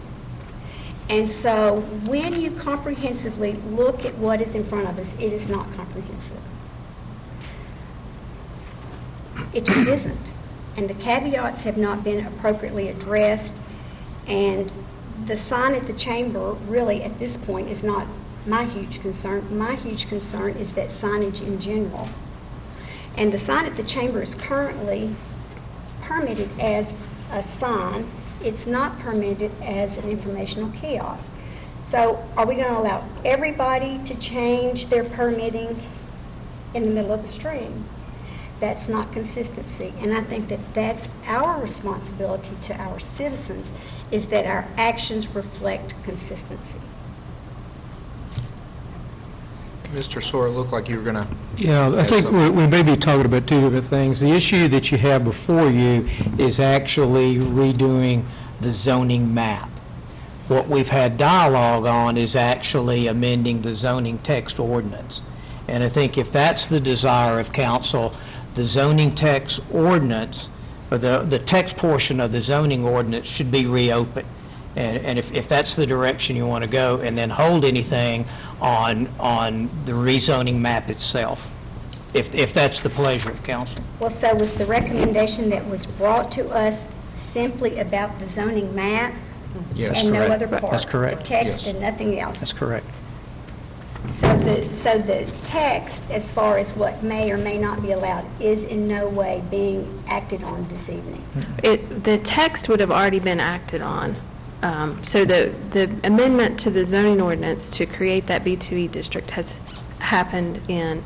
And so when you comprehensively look at what is in front of us, it is not comprehensive. It just isn't. And the caveats have not been appropriately addressed. And the sign at the chamber really at this point is not my huge concern. My huge concern is that signage in general. And the sign at the chamber is currently permitted as a sign. It's not permitted as an informational kiosk. So are we going to allow everybody to change their permitting in the middle of the street? That's not consistency. And I think that that's our responsibility to our citizens, is that our actions reflect consistency. Mr. Sawyer, it looked like you were going to... Yeah, I think we may be talking about two different things. The issue that you have before you is actually redoing the zoning map. What we've had dialogue on is actually amending the zoning text ordinance. And I think if that's the desire of council, the zoning text ordinance, or the text portion of the zoning ordinance should be reopened. And if that's the direction you want to go, and then hold anything on the rezoning map itself, if that's the pleasure of council. Well, so was the recommendation that was brought to us simply about the zoning map? Yes, and correct. no other part? That's correct. The text Yes. and nothing else? That's correct. So the text, as far as what may or may not be allowed, is in no way being acted on this evening. The text would have already been acted on. So the amendment to the zoning ordinance to create that B2E district has happened in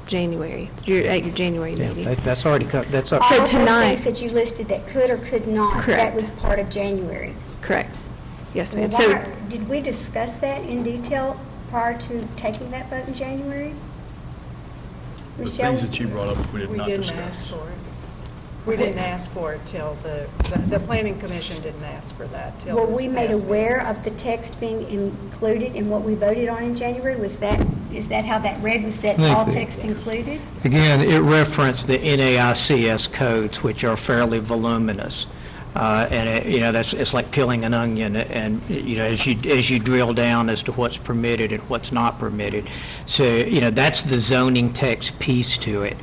January, at your January meeting. That's already cut. That's up. All So of tonight- those things that you listed that could or could not, that Correct. was part of January. Correct. Yes, ma'am. Why- So did we discuss that in detail prior to taking that vote in January? The Michelle? things that you brought up, we did We not didn't discuss. ask for it. We didn't ask for it till the planning commission didn't ask for that till Were this we made past aware of the text being included in what we voted on in January? Is that how that read? Was that all text included? Again, it referenced the NAICS codes, which are fairly voluminous. And it's like peeling an onion, and as you drill down as to what's permitted and what's not permitted. So that's the zoning text piece to it.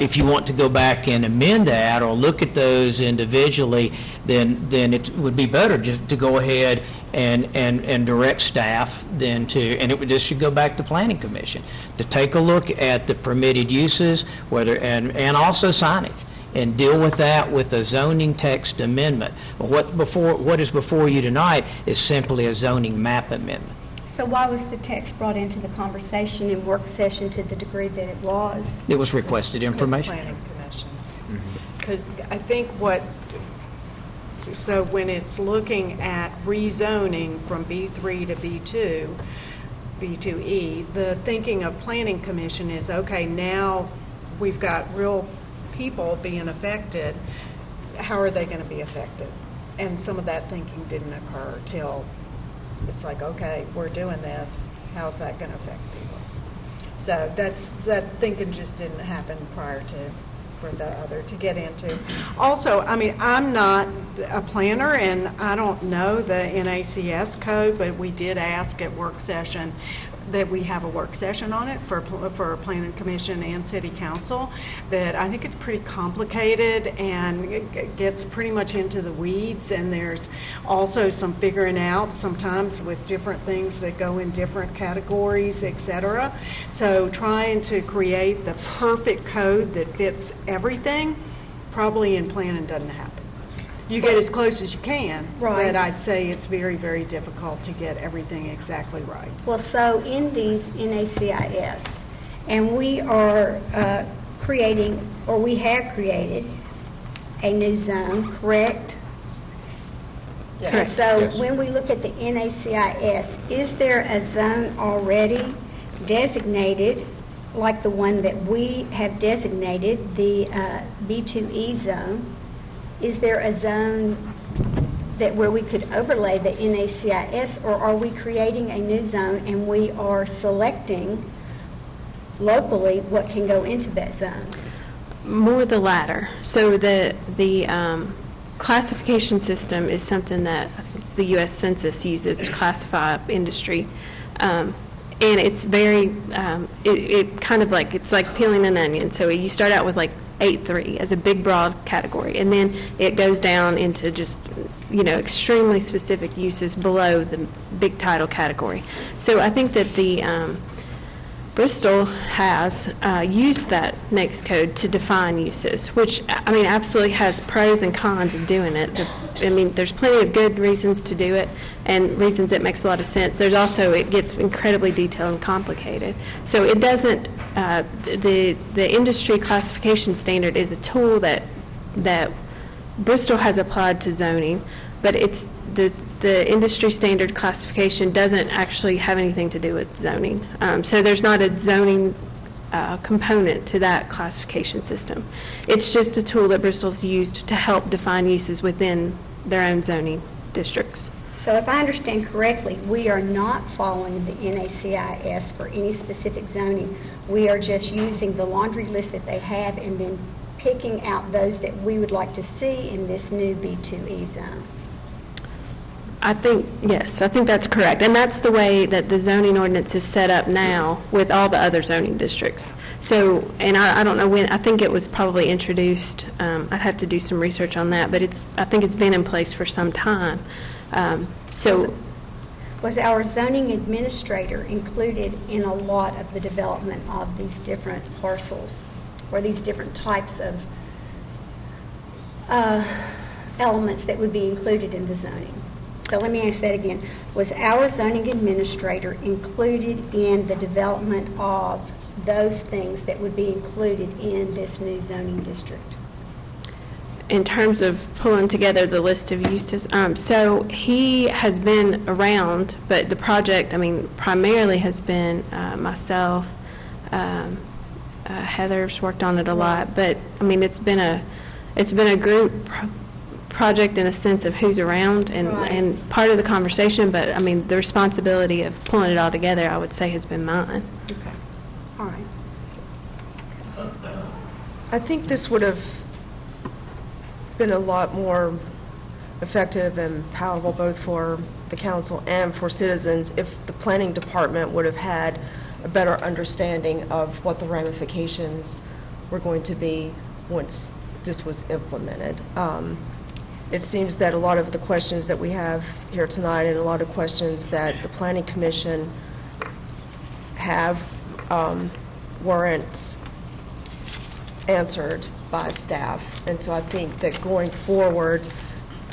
If you want to go back and amend that or look at those individually, then it would be better just to go ahead and direct staff then to, and this should go back to Planning Commission to take a look at the permitted uses, and also signage, and deal with that with a zoning text amendment. What is before you tonight is simply a zoning map amendment. So why was the text brought into the conversation in work session to the degree that it was? It was requested information. Planning Commission. 'Cause I think so when it's looking at rezoning from B3 to B2E, the thinking of Planning Commission is, okay, now we've got real people being affected. How are they going to be affected? And some of that thinking didn't occur till it's like, okay, we're doing this. How's that going to affect people? So that thinking just didn't happen prior to for the other to get into. Also, I mean, I'm not a planner and I don't know the NACS code, but we did ask at work session that we have a work session on it for Planning Commission and City Council, that I think it's pretty complicated and it gets pretty much into the weeds, and there's also some figuring out sometimes with different things that go in different categories, etc. So trying to create the perfect code that fits everything probably in planning doesn't happen. You get as close as you can, Right. but I'd say it's very, very difficult to get everything exactly right. Well, so in these NACIS, and we are creating, or we have created, a new zone, correct? Yes. So Yes. when we look at the NACIS, is there a zone already designated, like the one that we have designated, the B2E zone? is there a zone that where we could overlay the NACIS, or are we creating a new zone and we are selecting locally what can go into that zone? More the latter. So the classification system is something that I think it's the U.S. Census uses to classify industry. And it's very, it kind of like, it's like peeling an onion. So you start out with like 8.3 as a big, broad category, and then it goes down into just, extremely specific uses below the big title category. So I think that the Bristol has used that NAICS code to define uses, which, absolutely has pros and cons of doing it. There's plenty of good reasons to do it and reasons it makes a lot of sense. There's also, it gets incredibly detailed and complicated. So it doesn't, the industry classification standard is a tool that Bristol has applied to zoning, but it's the industry standard classification doesn't actually have anything to do with zoning. So there's not a zoning component to that classification system. It's just a tool that Bristol's used to help define uses within their own zoning districts. So if I understand correctly, we are not following the NACIS for any specific zoning. We are just using the laundry list that they have and then picking out those that we would like to see in this new B2E zone. I think that's correct. And that's the way that the zoning ordinance is set up now with all the other zoning districts. So, and I don't know when, I think it was probably introduced, I'd have to do some research on that, but I think it's been in place for some time. Was our zoning administrator included in a lot of the development of these different parcels or these different types of elements that would be included in the zoning? So let me ask that again. Was our zoning administrator included in the development of those things that would be included in this new zoning district? In terms of pulling together the list of uses, so he has been around, but the project, primarily has been myself. Heather's worked on it a lot, but it's been a group project in a sense of who's around and part of the conversation, but the responsibility of pulling it all together, I would say, has been mine. Okay. All right. I think this would have been a lot more effective and palatable both for the council and for citizens if the planning department would have had a better understanding of what the ramifications were going to be once this was implemented. It seems that a lot of the questions that we have here tonight and a lot of questions that the Planning Commission have weren't answered by staff. And so I think that going forward,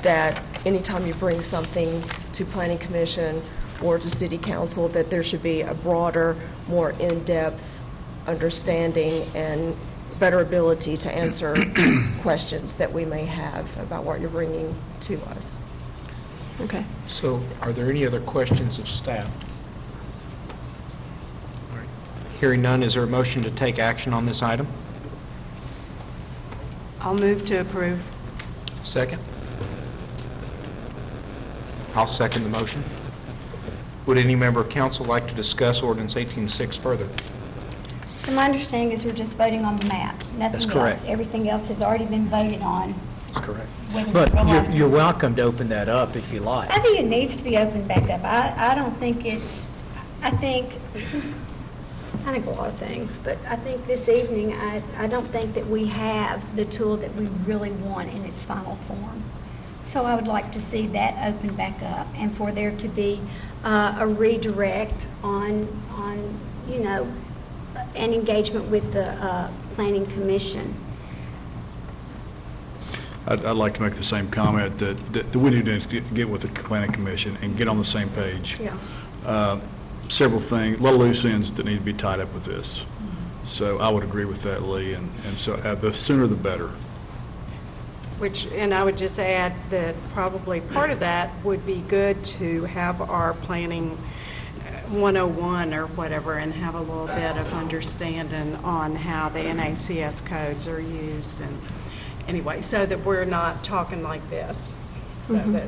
that anytime you bring something to Planning Commission or to City Council, that there should be a broader, more in-depth understanding and better ability to answer questions that we may have about what you're bringing to us. Okay. So are there any other questions of staff? All right. Hearing none, is there a motion to take action on this item? I'll move to approve. Second? I'll second the motion. Would any member of council like to discuss Ordinance 18-6 further? So my understanding is we're just voting on the map, nothing else. That's correct. Everything else has already been voted on. That's correct. But you're welcome to open that up if you like. I think it needs to be opened back up. I don't think it's, I think a lot of things, but I think this evening, I don't think that we have the tool that we really want in its final form. So I would like to see that open back up and for there to be a redirect on an engagement with the Planning Commission. I'd like to make the same comment that we need to get with the Planning Commission and get on the same page. Yeah. Several things, little loose ends that need to be tied up with this. So I would agree with that, Lee, and so the sooner the better. And I would just add that probably part of that would be good to have our planning 101 or whatever and have a little bit of understanding on how the NACS codes are used and anyway, so that we're not talking like this, so that,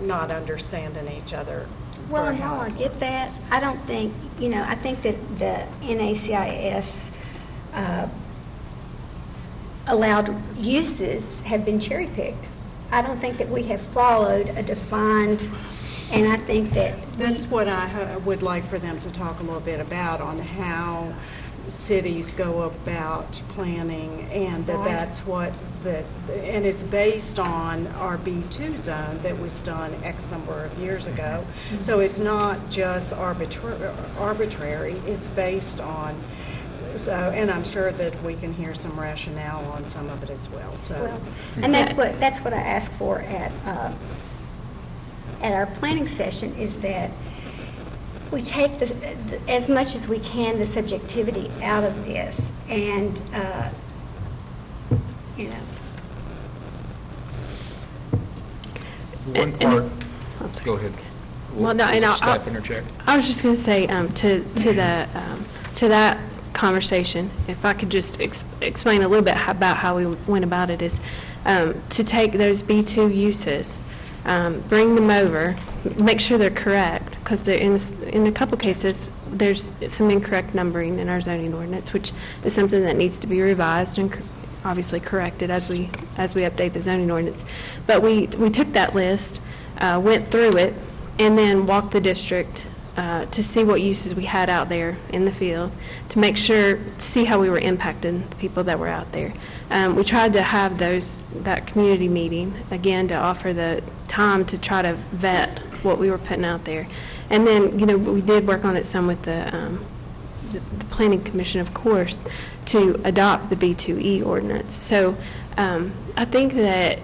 not understanding each other. Well, no, I get that. I don't think, I think that the NACIS allowed uses have been cherry-picked. I don't think that we have followed a defined, and I think that... That's what I would like for them to talk a little bit about, on how cities go about planning, and that's what, and it's based on our B2 zone that was done X number of years ago. So it's not just arbitrary, it's based on, and I'm sure that we can hear some rationale on some of it as well. And that's what I asked for at our planning session, is that we take as much as we can the subjectivity out of this, and One part. Go ahead. Well, no, and Staff interject. I was just going to say to that conversation, if I could just explain a little bit about how we went about it, is to take those B2 uses, bring them over, make sure they're correct, because in a couple cases there's some incorrect numbering in our zoning ordinance, which is something that needs to be revised and obviously corrected as we update the zoning ordinance. But we took that list, went through it, and then walked the district to see what uses we had out there in the field, to make sure, to see how we were impacting the people that were out there. We tried to have that community meeting, again, to offer the time to try to vet what we were putting out there. And then, we did work on it some with the Planning Commission, of course, to adopt the B2E ordinance. So I think that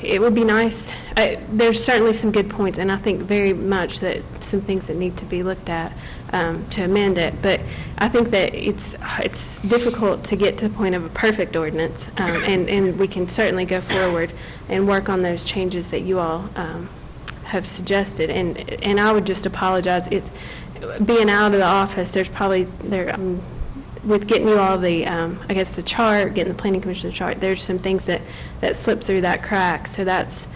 it would be nice. There's certainly some good points, and I think very much that some things that need to be looked at to amend it. But I think that it's difficult to get to the point of a perfect ordinance, and we can certainly go forward and work on those changes that you all have suggested. And I would just apologize. It's being out of the office. There's probably with getting you all the, I guess, the chart, getting the Planning Commission chart, there's some things that slip through that crack. So that's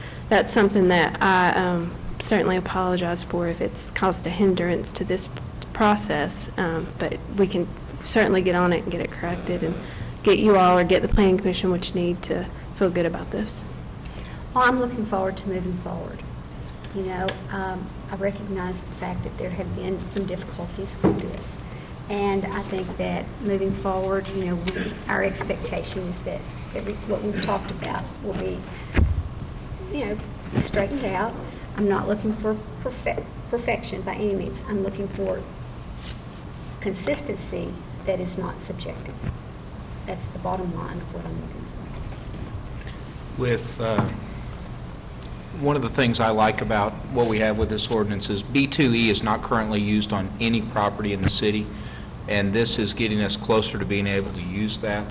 something that I certainly apologize for if it's caused a hindrance to this process. But we can certainly get on it and get it corrected and get you all, or get the Planning Commission, what you need to feel good about this. Well, I'm looking forward to moving forward. I recognize the fact that there have been some difficulties with this. And I think that moving forward, our expectation is that what we've talked about will be, straightened out. I'm not looking for perfection by any means. I'm looking for consistency that is not subjective. That's the bottom line of what I'm looking for. With one of the things I like about what we have with this ordinance is B2E is not currently used on any property in the city, and this is getting us closer to being able to use that.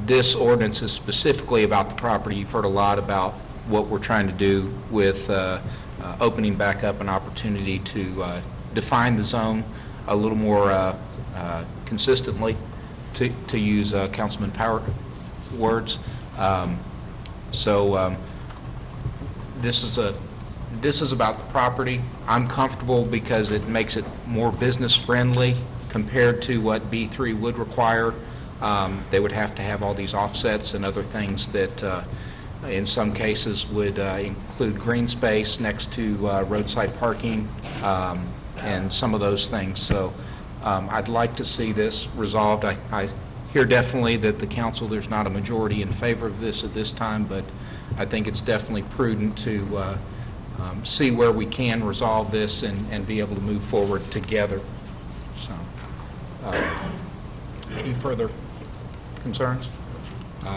This ordinance is specifically about the property. You've heard a lot about what we're trying to do with opening back up an opportunity to define the zone a little more consistently, to use Councilman Power words. This is about the property. I'm comfortable because it makes it more business friendly compared to what B3 would require. They would have to have all these offsets and other things that in some cases would include green space next to roadside parking and some of those things. So I'd like to see this resolved. I hear definitely that the council, there's not a majority in favor of this at this time, but I think it's definitely prudent to see where we can resolve this and be able to move forward together. So, any further concerns?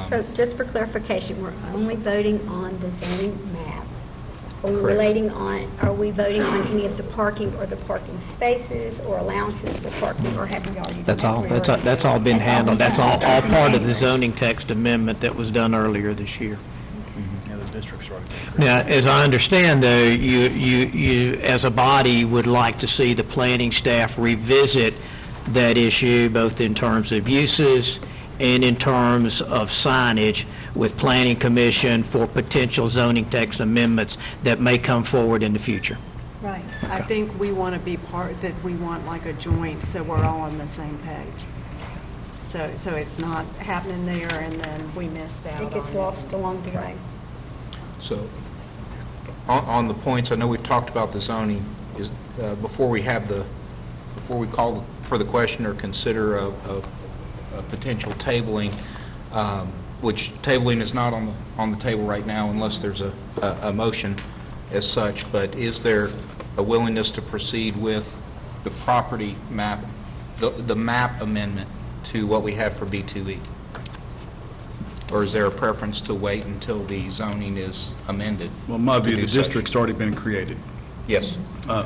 So just for clarification, we're only voting on the zoning map. Are we voting on any of the parking or the parking spaces or allowances for parking, or have we already done that? That's all been handled. That's all part of the zoning text amendment that was done earlier this year. Yeah, the district's right. Now, as I understand, though, you as a body would like to see the planning staff revisit that issue, both in terms of uses and in terms of signage with Planning Commission for potential zoning text amendments that may come forward in the future. Right. I think we want to be that we want like a joint, so we're all on the same page. So it's not happening there and then we missed out on It gets it. lost along the way. So, on the points, I know we've talked about the zoning, is, before we call for the question or consider a potential tabling, which tabling is not on the table right now unless there's a motion as such, but is there a willingness to proceed with the property map, the map amendment to what we have for B2E? Or is there a preference to wait until the zoning is amended? Well, in my to view, do the such? district's already been created. Yes.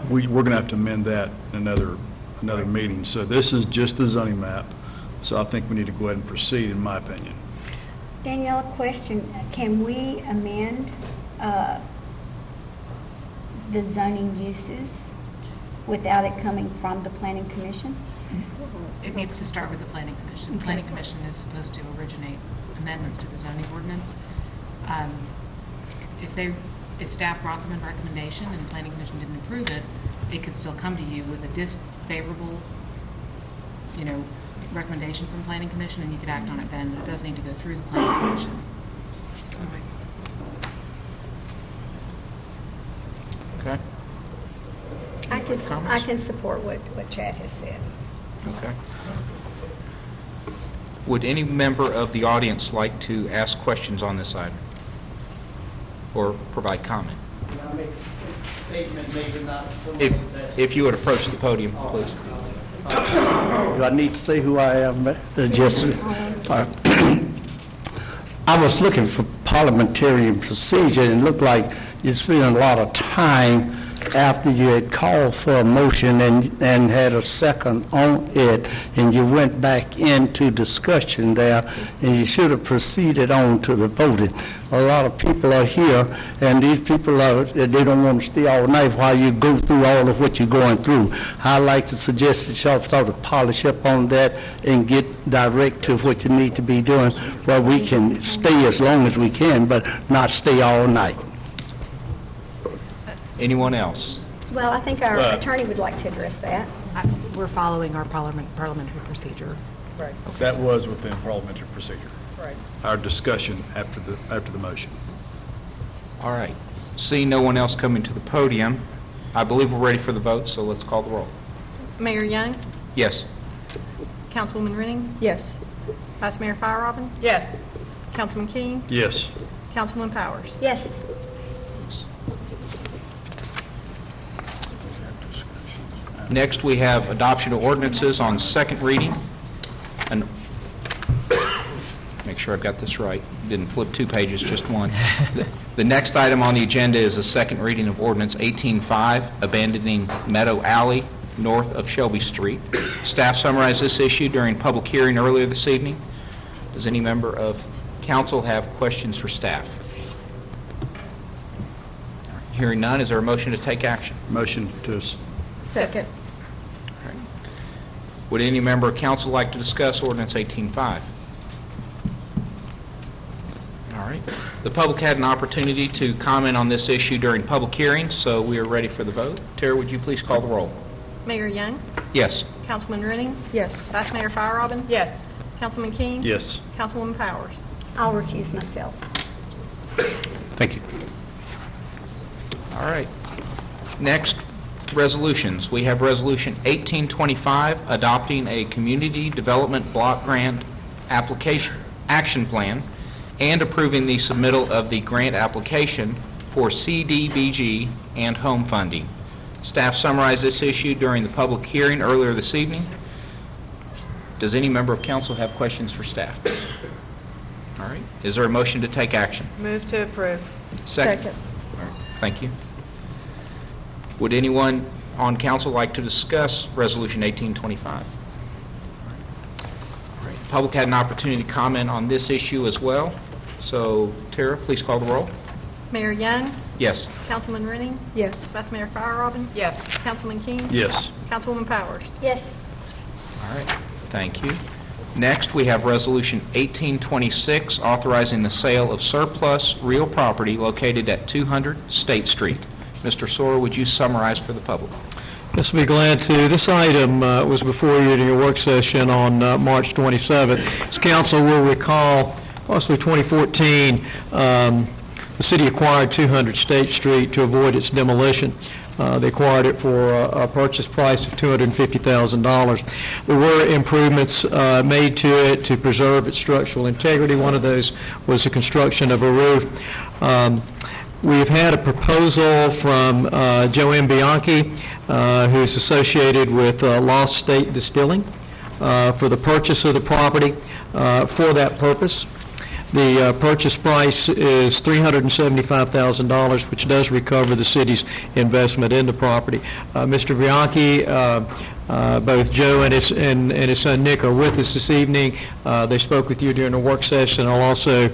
We're going to have to amend that in another meeting. So this is just the zoning map, so I think we need to go ahead and proceed, in my opinion. Danielle, a question. Can we amend the zoning uses without it coming from the Planning Commission? It needs to start with the Planning Commission. The Planning Commission is supposed to originate amendments to the zoning ordinance. If staff brought them in recommendation and the Planning Commission didn't approve it, it could still come to you with a disfavorable, recommendation from Planning Commission, and you could act on it then, but it does need to go through the Planning Commission. Okay. I can support what Chad has said. Okay. Would any member of the audience like to ask questions on this item or provide comment? If you would approach the podium, please. Do I need to say who I am? Just, I was looking for parliamentarian procedure, and it looked like you spent a lot of time after you had called for a motion and had a second on it, and you went back into discussion there, and you should have proceeded on to the voting. A lot of people are here, and these people they don't want to stay all night while you go through all of what you're going through. I'd like to suggest that y'all sort of polish up on that and get direct to what you need to be doing, where we can stay as long as we can, but not stay all night. Anyone else? Well, I think our attorney would like to address that. We're following our parliamentary procedure. Right. That was within parliamentary procedure. Right. Our discussion after the motion. All right. Seeing no one else coming to the podium, I believe we're ready for the vote, so let's call the roll. Mayor Young, Yes. Councilwoman Renning, Yes. Vice Mayor Fire-Robin, Yes. Councilman King, Yes. Councilwoman Powers. Yes. Next, we have adoption of ordinances on second reading. And make sure I've got this right. Didn't flip two pages, just one. The next item on the agenda is a second reading of ordinance 18-5, abandoning Meadow Alley north of Shelby Street. Staff summarized this issue during public hearing earlier this evening. Does any member of council have questions for staff? Hearing none, is there a motion to take action? Motion to Second. Would any member of council like to discuss ordinance 18-5? All right. The public had an opportunity to comment on this issue during public hearings, so we are ready for the vote. Tara, would you please call the roll? Mayor Young, Yes. Councilman Renning, Yes. Vice Mayor Fire-Robin, Yes. Councilman King, Yes. Councilwoman Powers. I'll recuse myself. Thank you. All right. Next, resolutions. We have Resolution 1825, adopting a Community Development Block Grant Application Action Plan and approving the submittal of the grant application for CDBG and home funding. Staff summarized this issue during the public hearing earlier this evening. Does any member of council have questions for staff? All right. Is there a motion to take action? Move to approve. Second. All right. Thank you. Would anyone on council like to discuss Resolution 1825? All right. Public had an opportunity to comment on this issue as well. So, Tara, please call the roll. Mayor Young, Yes. Councilman Renning, Yes. Vice Mayor Fire-Robin, Yes. Councilman King, Yes. Councilwoman Powers. Yes. All right. Thank you. Next, we have Resolution 1826, authorizing the sale of surplus real property located at 200 State Street. Mr. Sora, would you summarize for the public? Yes, I'll be glad to. This item was before you in your work session on March 27th. As council will recall, possibly 2014, the city acquired 200 State Street to avoid its demolition. They acquired it for a purchase price of $250,000. There were improvements made to it to preserve its structural integrity. One of those was the construction of a roof. We've had a proposal from Joanne Bianchi, who's associated with Lost State Distilling, for the purchase of the property for that purpose. The purchase price is $375,000, which does recover the city's investment in the property. Mr. Bianchi, both Joe and his son Nick are with us this evening. They spoke with you during the work session. I'll also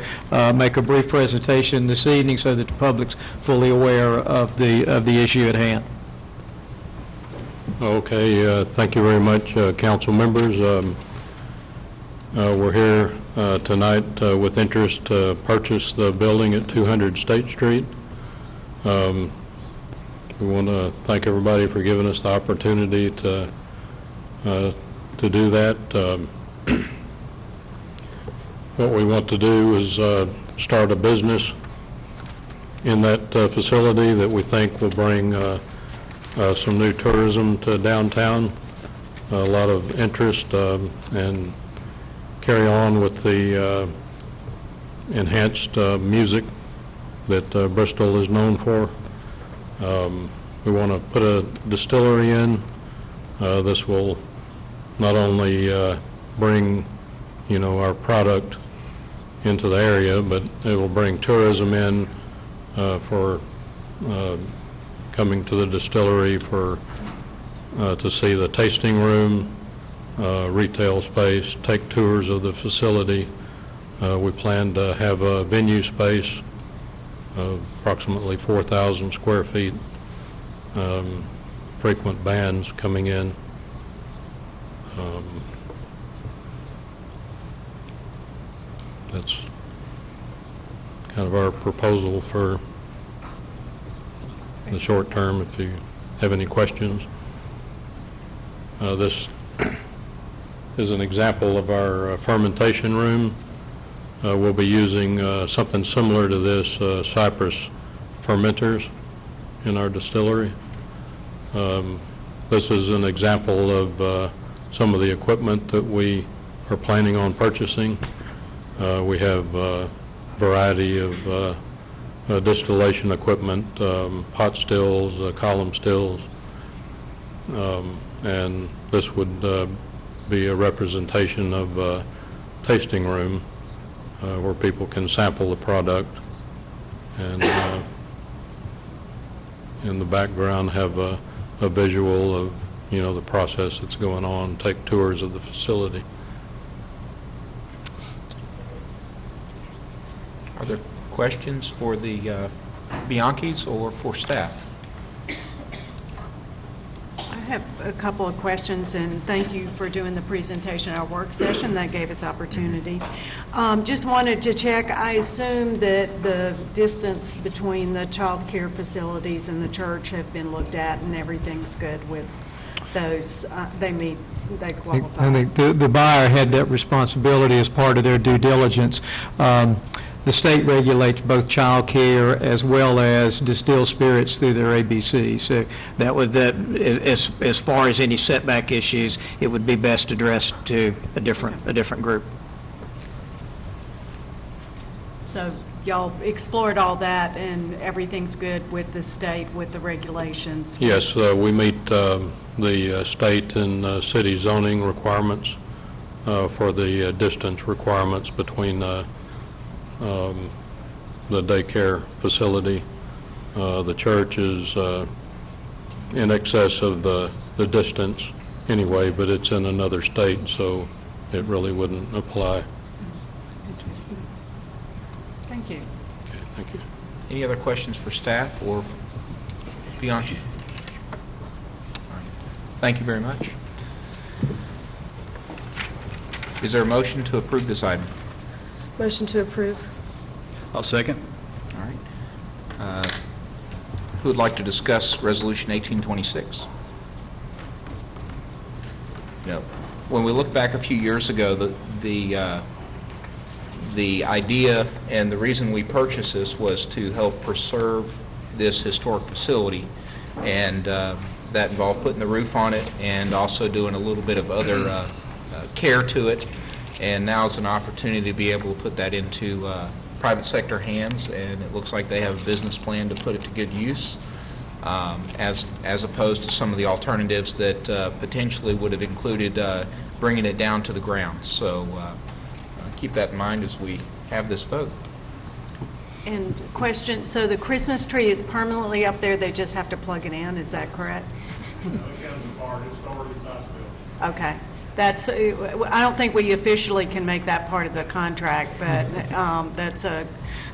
make a brief presentation this evening so that the public's fully aware of the issue at hand. Okay, thank you very much, council members. We're here tonight with interest to purchase the building at 200 State Street. We want to thank everybody for giving us the opportunity to do that. What we want to do is start a business in that facility that we think will bring some new tourism to downtown, a lot of interest, and carry on with the enhanced music that Bristol is known for. We want to put a distillery in. This will not only bring, our product into the area, but it will bring tourism in for coming to the distillery for to see the tasting room, retail space, take tours of the facility. We plan to have a venue space of approximately 4,000 square feet, frequent bands coming in. That's kind of our proposal for the short term, if you have any questions. This is an example of our fermentation room. We'll be using something similar to this, Cypress fermenters in our distillery. This is an example of some of the equipment that we are planning on purchasing. We have a variety of distillation equipment, pot stills, column stills, and this would be a representation of a tasting room where people can sample the product, and in the background have a visual of the process that's going on, take tours of the facility. Are there questions for the Bianchis or for staff? I have a couple of questions, and thank you for doing the presentation at our work session. That gave us opportunities. Just wanted to check, I assume that the distance between the child care facilities and the church have been looked at and everything's good with those. They qualify. I think the buyer had that responsibility as part of their due diligence. The state regulates both child care as well as distilled spirits through their ABC. So as far as any setback issues, it would be best addressed to a different group. So y'all explored all that, and everything's good with the state, with the regulations? Yes, we meet the state and city zoning requirements for the distance requirements between the daycare facility. The church is in excess of the distance anyway, but it's in another state, so it really wouldn't apply. Interesting. Thank you. Okay, thank you. Any other questions for staff or Bianchi? Thank you very much. Is there a motion to approve this item? Motion to approve. I'll second. All right. Who would like to discuss Resolution 1826? No. When we look back a few years ago, the idea and the reason we purchased this was to help preserve this historic facility, and that involved putting the roof on it and also doing a little bit of other care to it. And now it's an opportunity to be able to put that into private sector hands, and it looks like they have a business plan to put it to good use, as opposed to some of the alternatives that potentially would have included bringing it down to the ground. So keep that in mind as we have this vote. And question, so the Christmas tree is permanently up there, they just have to plug it in, is that correct? Okay. That's, I don't think we officially can make that part of the contract, but that's a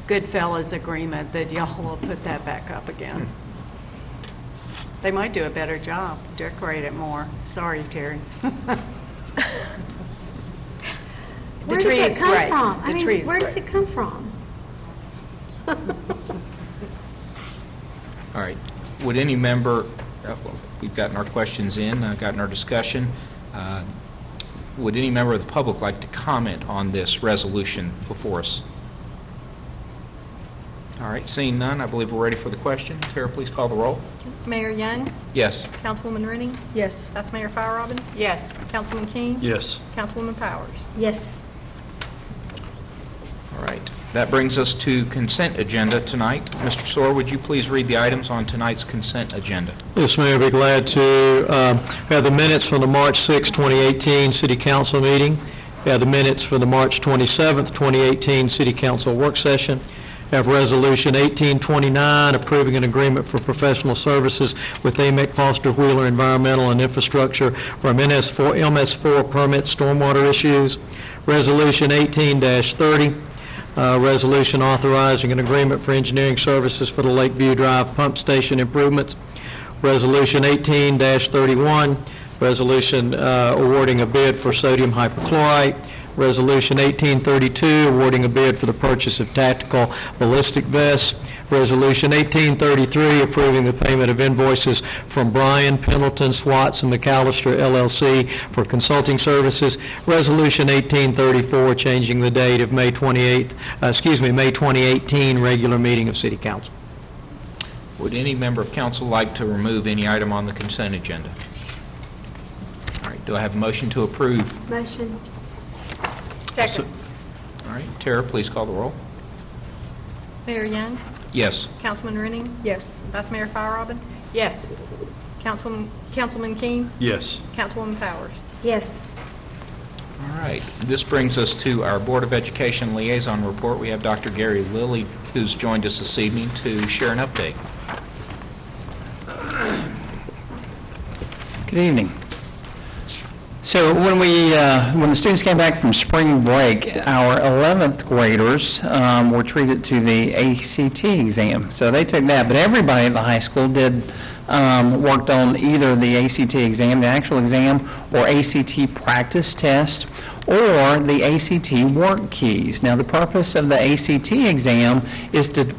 Goodfellas agreement that y'all will put that back up again. They might do a better job, decorate it more. Sorry, Terry. The tree is great. I mean, where does it come from? All right. Would any member, we've gotten our questions in, gotten our discussion. Would any member of the public like to comment on this resolution before us? All right. Seeing none, I believe we're ready for the question. Tara, please call the roll. Mayor Young? Yes. Councilwoman Rennie? Yes. Vice Mayor Fryerobin? Yes. Councilman King? Yes. Councilwoman Powers? Yes. All right. That brings us to consent agenda tonight. Mr. Soar, would you please read the items on tonight's consent agenda? Yes, Mayor, I'd be glad to. We have the minutes from the March 6, 2018 City Council meeting. We have the minutes for the March 27, 2018 City Council work session. We have Resolution 1829, approving an agreement for professional services with AMEC Foster Wheeler Environmental and Infrastructure for MS4 permit stormwater issues. Resolution 18-30, resolution authorizing an agreement for engineering services for the Lakeview Drive Pump Station improvements. Resolution 18-31, resolution awarding a bid for sodium hypochlorite. Resolution 1832, awarding a bid for the purchase of tactical ballistic vests. Resolution 1833, approving the payment of invoices from Bryan, Pendleton, Swats, and McAllister, LLC for consulting services. Resolution 1834, changing the date of May 2018 regular meeting of City Council. Would any member of council like to remove any item on the consent agenda? All right. Do I have a motion to approve? Motion. Second. All right. Tara, please call the roll. Mayor Young? Yes. Councilman Rennie? Yes. Vice Mayor Fryerobin? Yes. Councilman King? Yes. Councilwoman Powers? Yes. All right. This brings us to our Board of Education liaison report. We have Dr. Gary Lilly, who's joined us this evening to share an update. Good evening. So when the students came back from spring break, our 11th graders were treated to the ACT exam. So they took that, but everybody at the high school worked on either the ACT exam, the actual exam, or ACT practice test, or the ACT work keys. Now, the purpose of the ACT exam is to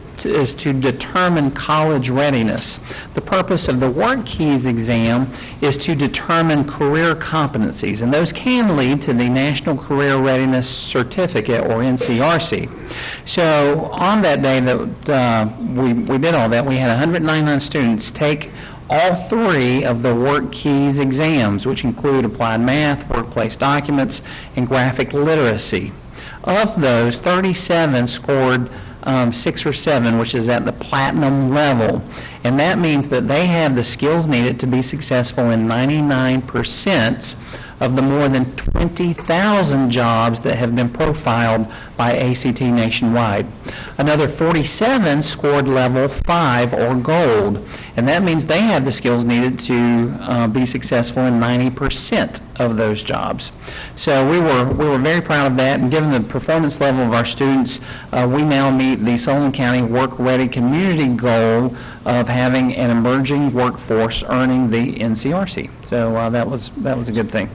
determine college readiness. The purpose of the Work Keys exam is to determine career competencies, and those can lead to the National Career Readiness Certificate, or NCRC. So on that day that we did all that, we had 199 students take all three of the Work Keys exams, which include applied math, workplace documents, and graphic literacy. Of those, 37 scored 6 or 7, which is at the platinum level. And that means that they have the skills needed to be successful in 99% of the more than 20,000 jobs that have been profiled by ACT nationwide. Another 47 scored level 5 or gold, and that means they have the skills needed to be successful in 90% of those jobs. So we were very proud of that, and given the performance level of our students, we now meet the Sullivan County Work Ready Community goal of having an emerging workforce earning the NCRC. So that was a good thing.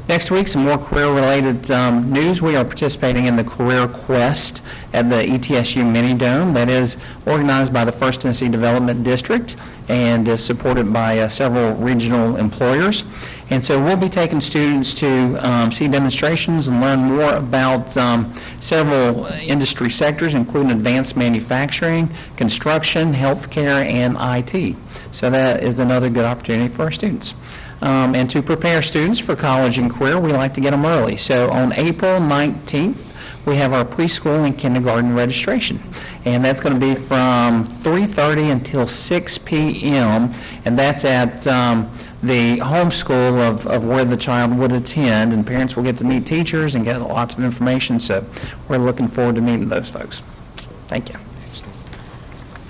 Next week, some more career-related news. We are participating in the Career Quest at the ETSU Mini Dome. That is organized by the First Tennessee Development District and is supported by several regional employers. And so we'll be taking students to see demonstrations and learn more about several industry sectors, including advanced manufacturing, construction, healthcare, and IT. So that is another good opportunity for our students. And to prepare students for college and career, we like to get them early. So on April 19th, we have our preschool and kindergarten registration. And that's going to be from 3:30 until 6 p.m., and that's at the home school of where the child would attend, and parents will get to meet teachers and get lots of information. So we're looking forward to meeting those folks. Thank you.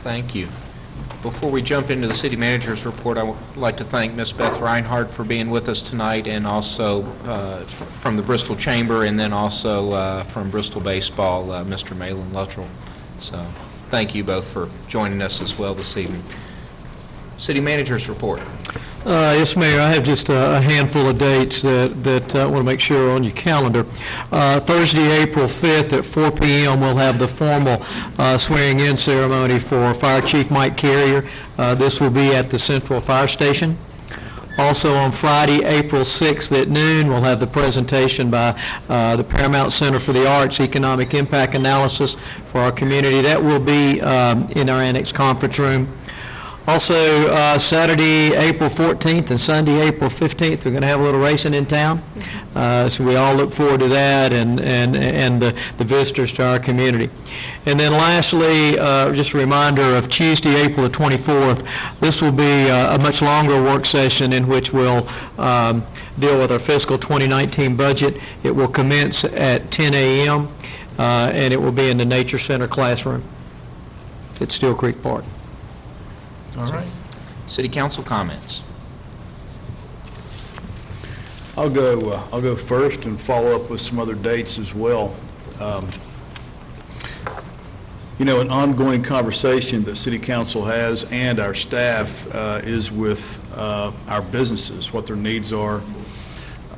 Thank you. Before we jump into the city manager's report, I would like to thank Ms. Beth Reinhardt for being with us tonight, and also from the Bristol Chamber, and then also from Bristol Baseball, Mr. Malin Luttrell. So thank you both for joining us as well this evening. City manager's report. Yes, Mayor, I have just a handful of dates that I want to make sure are on your calendar. Thursday, April 5th at 4 p.m., we'll have the formal swearing-in ceremony for Fire Chief Mike Carrier. This will be at the Central Fire Station. Also on Friday, April 6th at noon, we'll have the presentation by the Paramount Center for the Arts Economic Impact Analysis for our community. That will be in our annex conference room. Also, Saturday, April 14th and Sunday, April 15th, we're going to have a little racing in town. So we all look forward to that and the visitors to our community. And then lastly, just a reminder of Tuesday, April the 24th. This will be a much longer work session in which we'll deal with our fiscal 2019 budget. It will commence at 10 a.m. And it will be in the Nature Center classroom at Steel Creek Park. All right. City council comments. I'll go first and follow up with some other dates as well. An ongoing conversation that City Council has and our staff is with our businesses, what their needs are.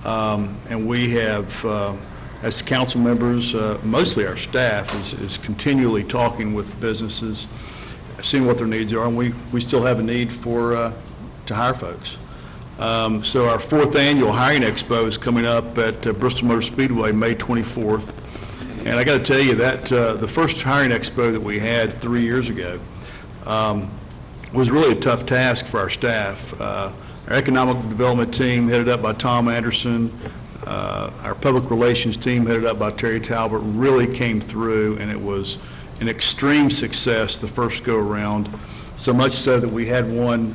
And we have, as council members, mostly our staff is continually talking with businesses, seeing what their needs are, and we still have a need to hire folks. So our fourth annual hiring expo is coming up at Bristol Motor Speedway, May 24th. And I got to tell you that the first hiring expo that we had 3 years ago was really a tough task for our staff. Our economic development team, headed up by Tom Anderson, our public relations team, headed up by Terry Talbot, really came through, and it was an extreme success the first go-around, so much so that we had one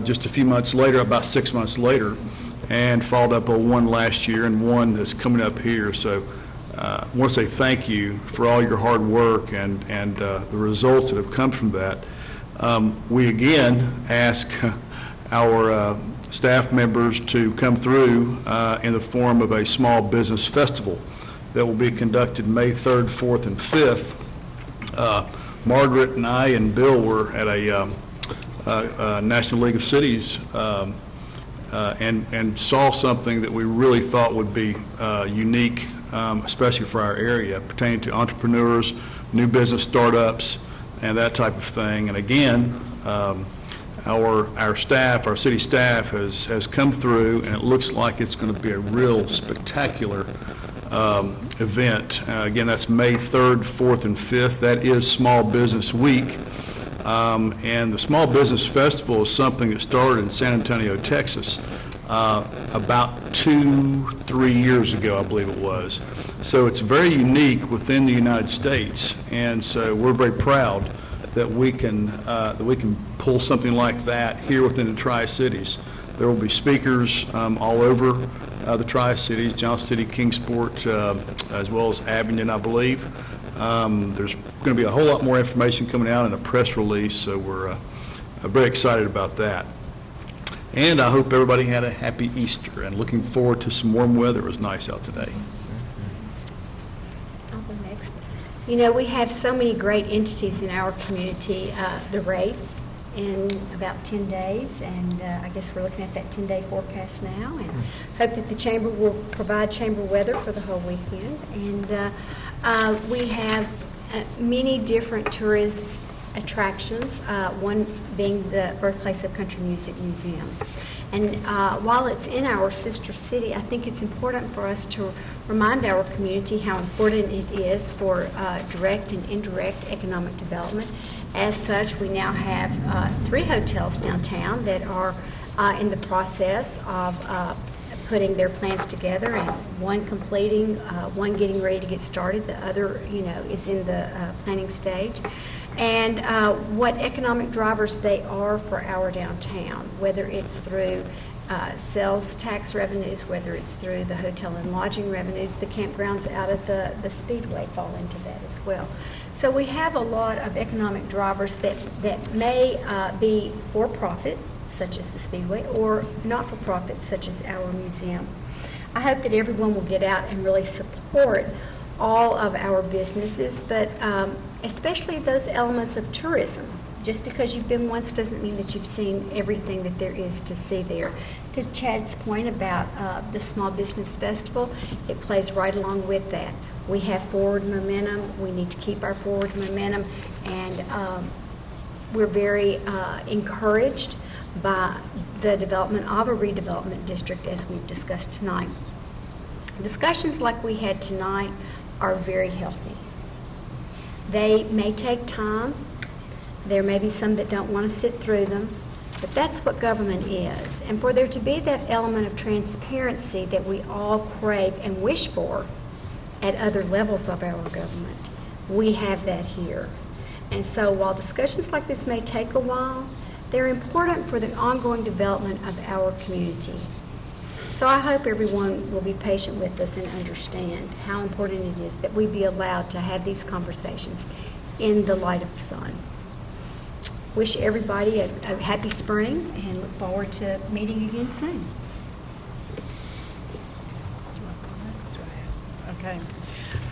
just a few months later, about 6 months later, and followed up on one last year and one that's coming up here. So I want to say thank you for all your hard work and the results that have come from that. We again ask our staff members to come through in the form of a small business festival that will be conducted May 3rd, 4th, and 5th. Margaret and I and Bill were at a National League of Cities and saw something that we really thought would be unique, especially for our area, pertaining to entrepreneurs, new business startups, and that type of thing. And again, our staff, our city staff, has come through, and it looks like it's going to be a real spectacular event. Again, that's May 3rd, 4th, and 5th. That is Small Business Week. And the Small Business Festival is something that started in San Antonio, Texas, about 2-3 years ago, I believe it was. So it's very unique within the United States, and so we're very proud that we can pull something like that here within the Tri-Cities. There will be speakers all over the Tri-Cities, Johnson City, Kingsport, as well as Abingdon, I believe. There's going to be a whole lot more information coming out in a press release, so we're very excited about that. And I hope everybody had a happy Easter, and looking forward to some warm weather. It was nice out today. I'll go next. You know, we have so many great entities in our community. The race, in about 10 days, and I guess we're looking at that 10-day forecast now, and hope that the chamber will provide chamber weather for the whole weekend. And we have many different tourist attractions, one being the birthplace of Country Music Museum. And while it's in our sister city, I think it's important for us to remind our community how important it is for direct and indirect economic development. As such, we now have 3 hotels downtown that are in the process of putting their plans together, and one completing, one getting ready to get started, the other, is in the planning stage. And what economic drivers they are for our downtown, whether it's through sales tax revenues, whether it's through the hotel and lodging revenues, the campgrounds out at the Speedway fall into that as well. So we have a lot of economic drivers that may be for profit, such as the Speedway, or not for profit, such as our museum. I hope that everyone will get out and really support all of our businesses, but especially those elements of tourism. Just because you've been once doesn't mean that you've seen everything that there is to see there. To Chad's point about the Small Business Festival, it plays right along with that. We have forward momentum. We need to keep our forward momentum, and we're very encouraged by the development of a redevelopment district, as we've discussed tonight. Discussions like we had tonight are very healthy. They may take time. There may be some that don't want to sit through them, but that's what government is. And for there to be that element of transparency that we all crave and wish for at other levels of our government, we have that here. And so while discussions like this may take a while, they're important for the ongoing development of our community. So I hope everyone will be patient with us and understand how important it is that we be allowed to have these conversations in the light of the sun. Wish everybody a happy spring and look forward to meeting again soon. Okay.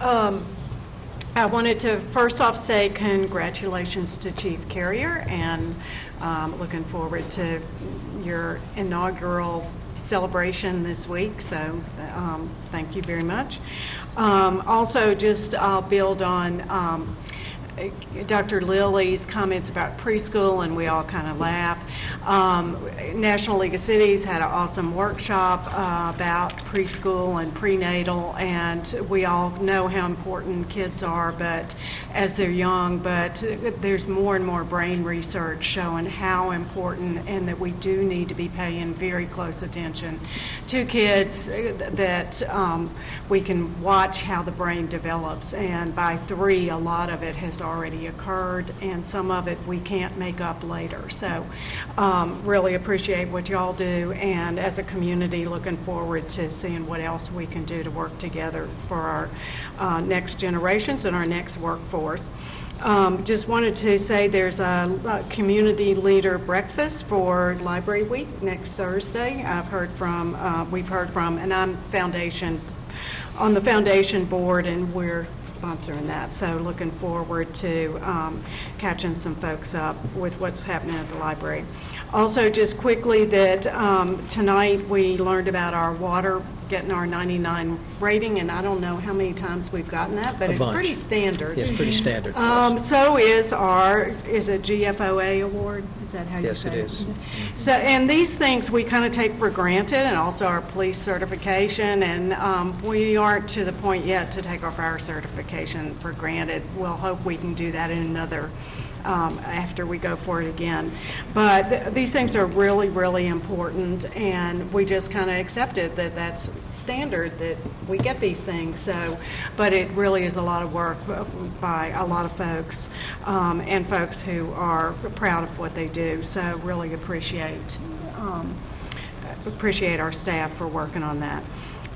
I wanted to first off say congratulations to Chief Carrier, and looking forward to your inaugural celebration this week, so thank you very much. Also, just I'll build on Dr. Lilly's comments about preschool, and we all kind of laugh. National League of Cities had an awesome workshop about preschool and prenatal, and we all know how important kids are, but as they're young, but there's more and more brain research showing how important, and that we do need to be paying very close attention to kids, that we can watch how the brain develops, and by 3, a lot of it has already occurred, and some of it we can't make up later. So really appreciate what y'all do, and as a community looking forward to seeing what else we can do to work together for our next generations and our next workforce. Just wanted to say there's a community leader breakfast for Library Week next Thursday. We've heard from, and I'm on the foundation board, and we're sponsoring that. So looking forward to catching some folks up with what's happening at the library. Also, just quickly, that tonight we learned about our water getting our 99 rating, and I don't know how many times we've gotten that, but it's pretty standard. Yes, pretty standard. So is it GFOA award? Is that how you say it? Yes, it is. So, and these things we kind of take for granted, and also our police certification, and we aren't to the point yet to take our fire certification for granted. We'll hope we can do that in another after we go for it again. But these things are really, really important, and we just kind of accepted that that's standard, that we get these things. So, but it really is a lot of work by a lot of folks, and folks who are proud of what they do. So really appreciate our staff for working on that.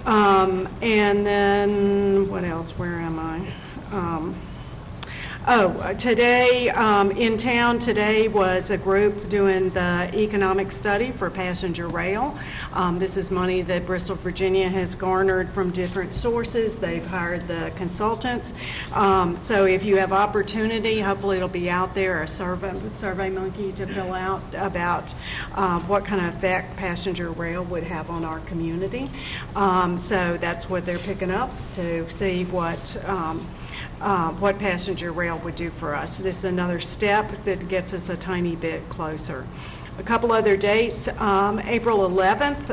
And then what else? Where am I? Today, in town today was a group doing the economic study for passenger rail. This is money that Bristol, Virginia has garnered from different sources. They've hired the consultants. So if you have opportunity, hopefully it'll be out there, a survey monkey to fill out about what kind of effect passenger rail would have on our community. So that's what they're picking up to see what passenger rail would do for us. This is another step that gets us a tiny bit closer. A couple other dates. April 11th,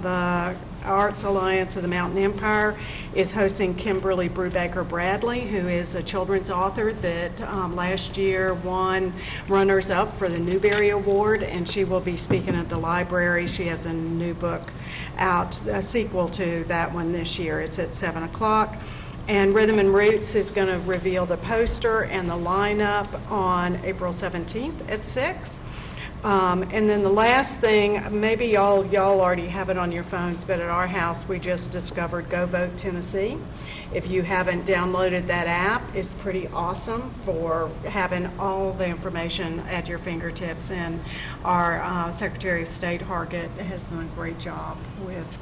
the Arts Alliance of the Mountain Empire is hosting Kimberly Brubaker Bradley, who is a children's author that last year won runners-up for the Newbery Award, and she will be speaking at the library. She has a new book out, a sequel to that one this year. It's at 7 o'clock. And Rhythm and Roots is going to reveal the poster and the lineup on April 17th at 6. And then the last thing, maybe y'all already have it on your phones, but at our house we just discovered Go Vote Tennessee. If you haven't downloaded that app, it's pretty awesome for having all the information at your fingertips. And our Secretary of State, Hargett, has done a great job with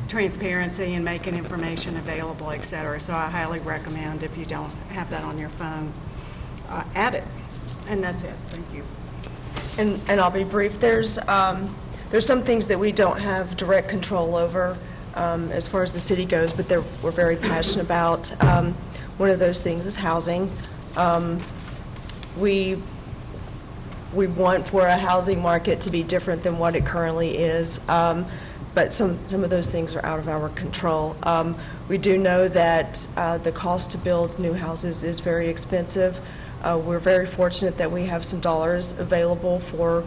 transparency and making information available, et cetera. So I highly recommend, if you don't have that on your phone, add it. And that's it. Thank you. And I'll be brief. There's some things that we don't have direct control over as far as the city goes, but we're very passionate about. One of those things is housing. We want for a housing market to be different than what it currently is, but some of those things are out of our control. We do know that the cost to build new houses is very expensive. We're very fortunate that we have some dollars available for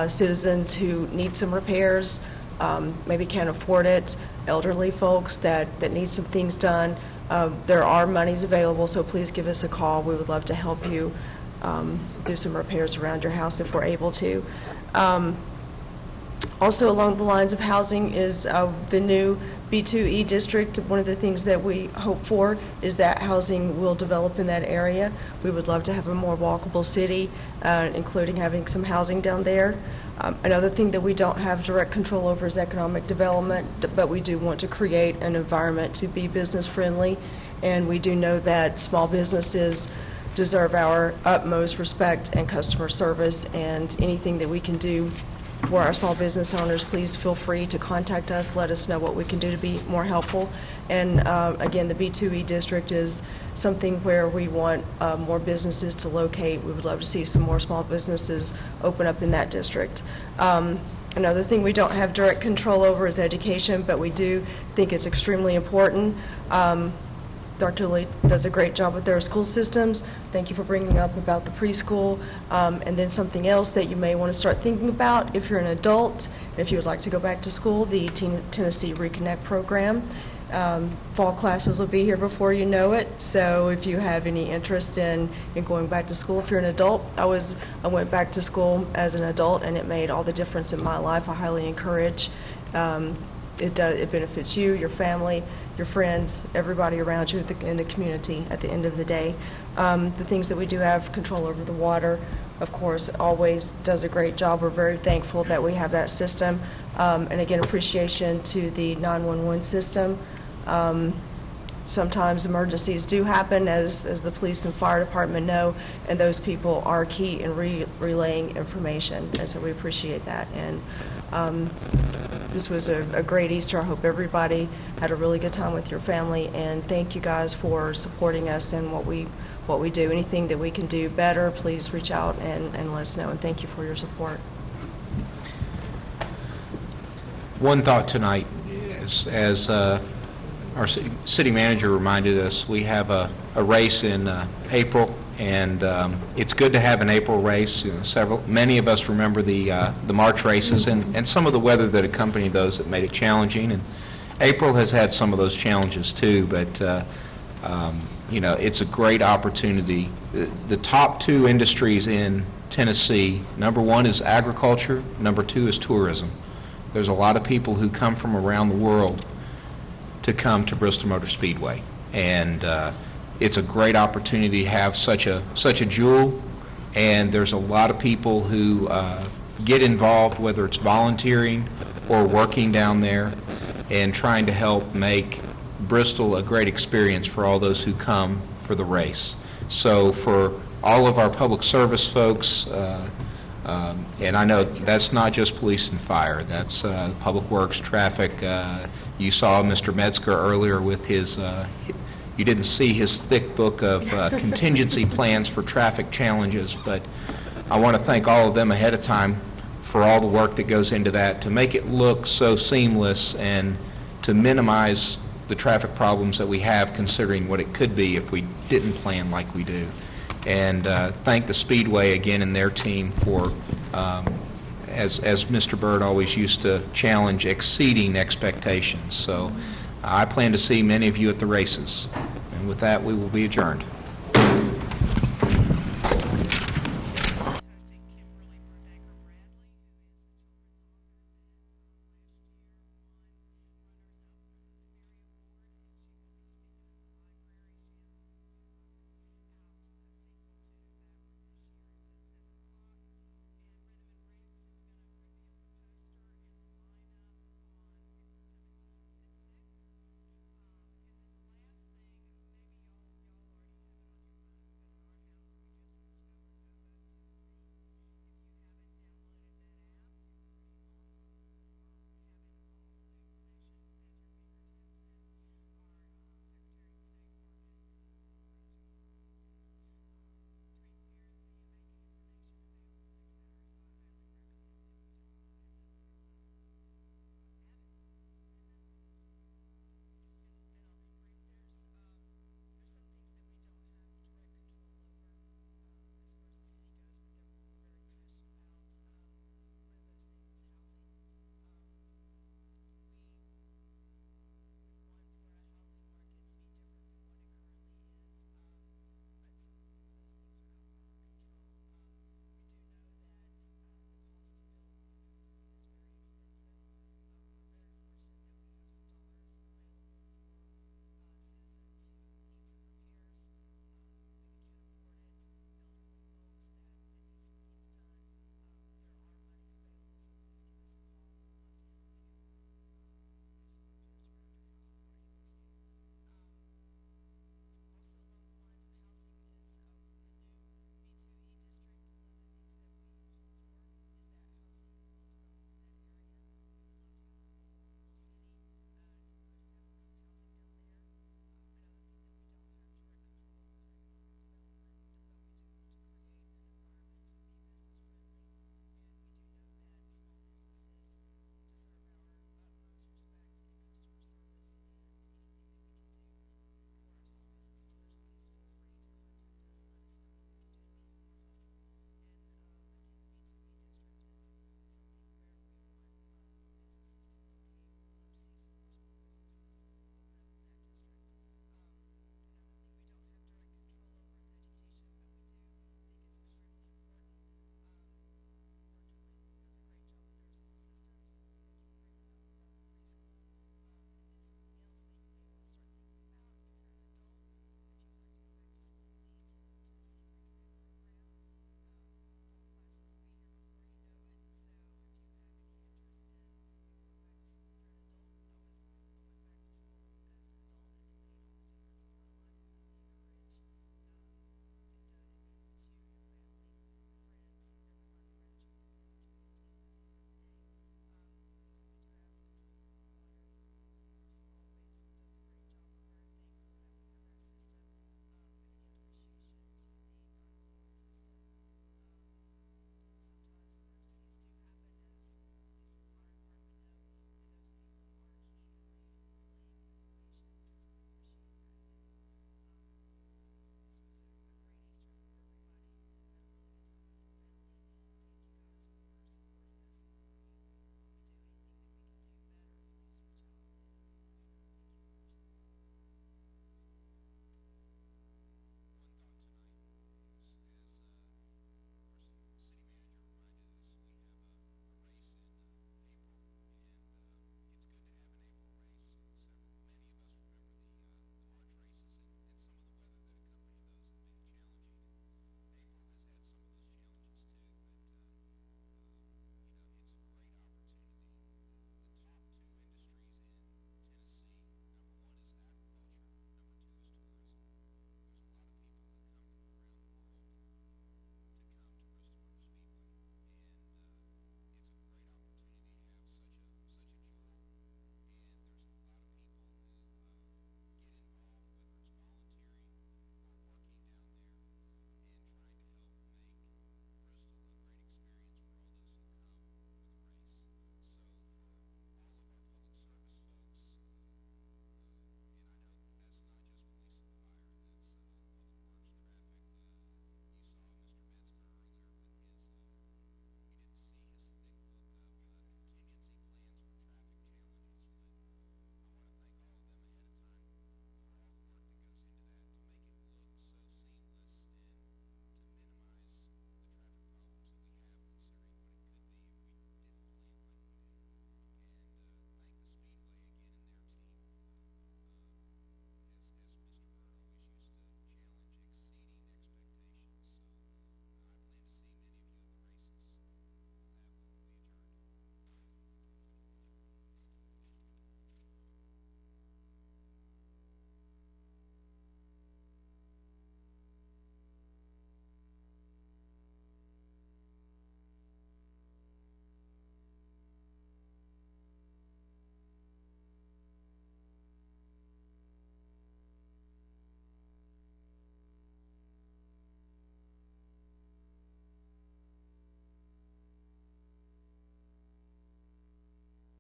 citizens who need some repairs, maybe can't afford it, elderly folks that need some things done. There are monies available, so please give us a call. We would love to help you do some repairs around your house if we're able to. Also along the lines of housing is the new B2E district. One of the things that we hope for is that housing will develop in that area. We would love to have a more walkable city, including having some housing down there. Another thing that we don't have direct control over is economic development, but we do want to create an environment to be business friendly, and we do know that small businesses deserve our utmost respect and customer service, and anything that we can do for our small business owners, please feel free to contact us. Let us know what we can do to be more helpful. And again, the B2E district is something where we want more businesses to locate. We would love to see some more small businesses open up in that district. Another thing we don't have direct control over is education, but we do think it's extremely important. Dr. Lee does a great job with their school systems. Thank you for bringing up about the preschool. And then something else that you may want to start thinking about if you're an adult, if you would like to go back to school, the Tennessee Reconnect program. Fall classes will be here before you know it, so if you have any interest in going back to school, if you're an adult, I went back to school as an adult, and it made all the difference in my life. I highly encourage. It benefits you, your family, your friends, everybody around you in the community at the end of the day. The things that we do have control over, the water, of course, always does a great job. We're very thankful that we have that system. And again, appreciation to the 911 system. Sometimes emergencies do happen, as the police and fire department know, and those people are key in relaying information, and so we appreciate that. And this was a great Easter. I hope everybody had a really good time with your family, and thank you guys for supporting us and what we do. Anything that we can do better, please reach out and let us know, and thank you for your support. One thought tonight, as our city manager reminded us, we have a race in April, and it's good to have an April race. Many of us remember the March races and some of the weather that accompanied those that made it challenging. And April has had some of those challenges too, but it's a great opportunity. The top two industries in Tennessee, number one is agriculture, number two is tourism. There's a lot of people who come from around the world to come to Bristol Motor Speedway, and it's a great opportunity to have such a jewel, and there's a lot of people who get involved, whether it's volunteering or working down there, and trying to help make Bristol a great experience for all those who come for the race. So for all of our public service folks, and I know that's not just police and fire, that's public works, traffic. You saw Mr. Metzger earlier with his, you didn't see his thick book of contingency plans for traffic challenges, but I want to thank all of them ahead of time for all the work that goes into that to make it look so seamless and to minimize the traffic problems that we have, considering what it could be if we didn't plan like we do. And thank the Speedway again and their team for, as Mr. Byrd always used to challenge, exceeding expectations. So I plan to see many of you at the races. And with that, we will be adjourned.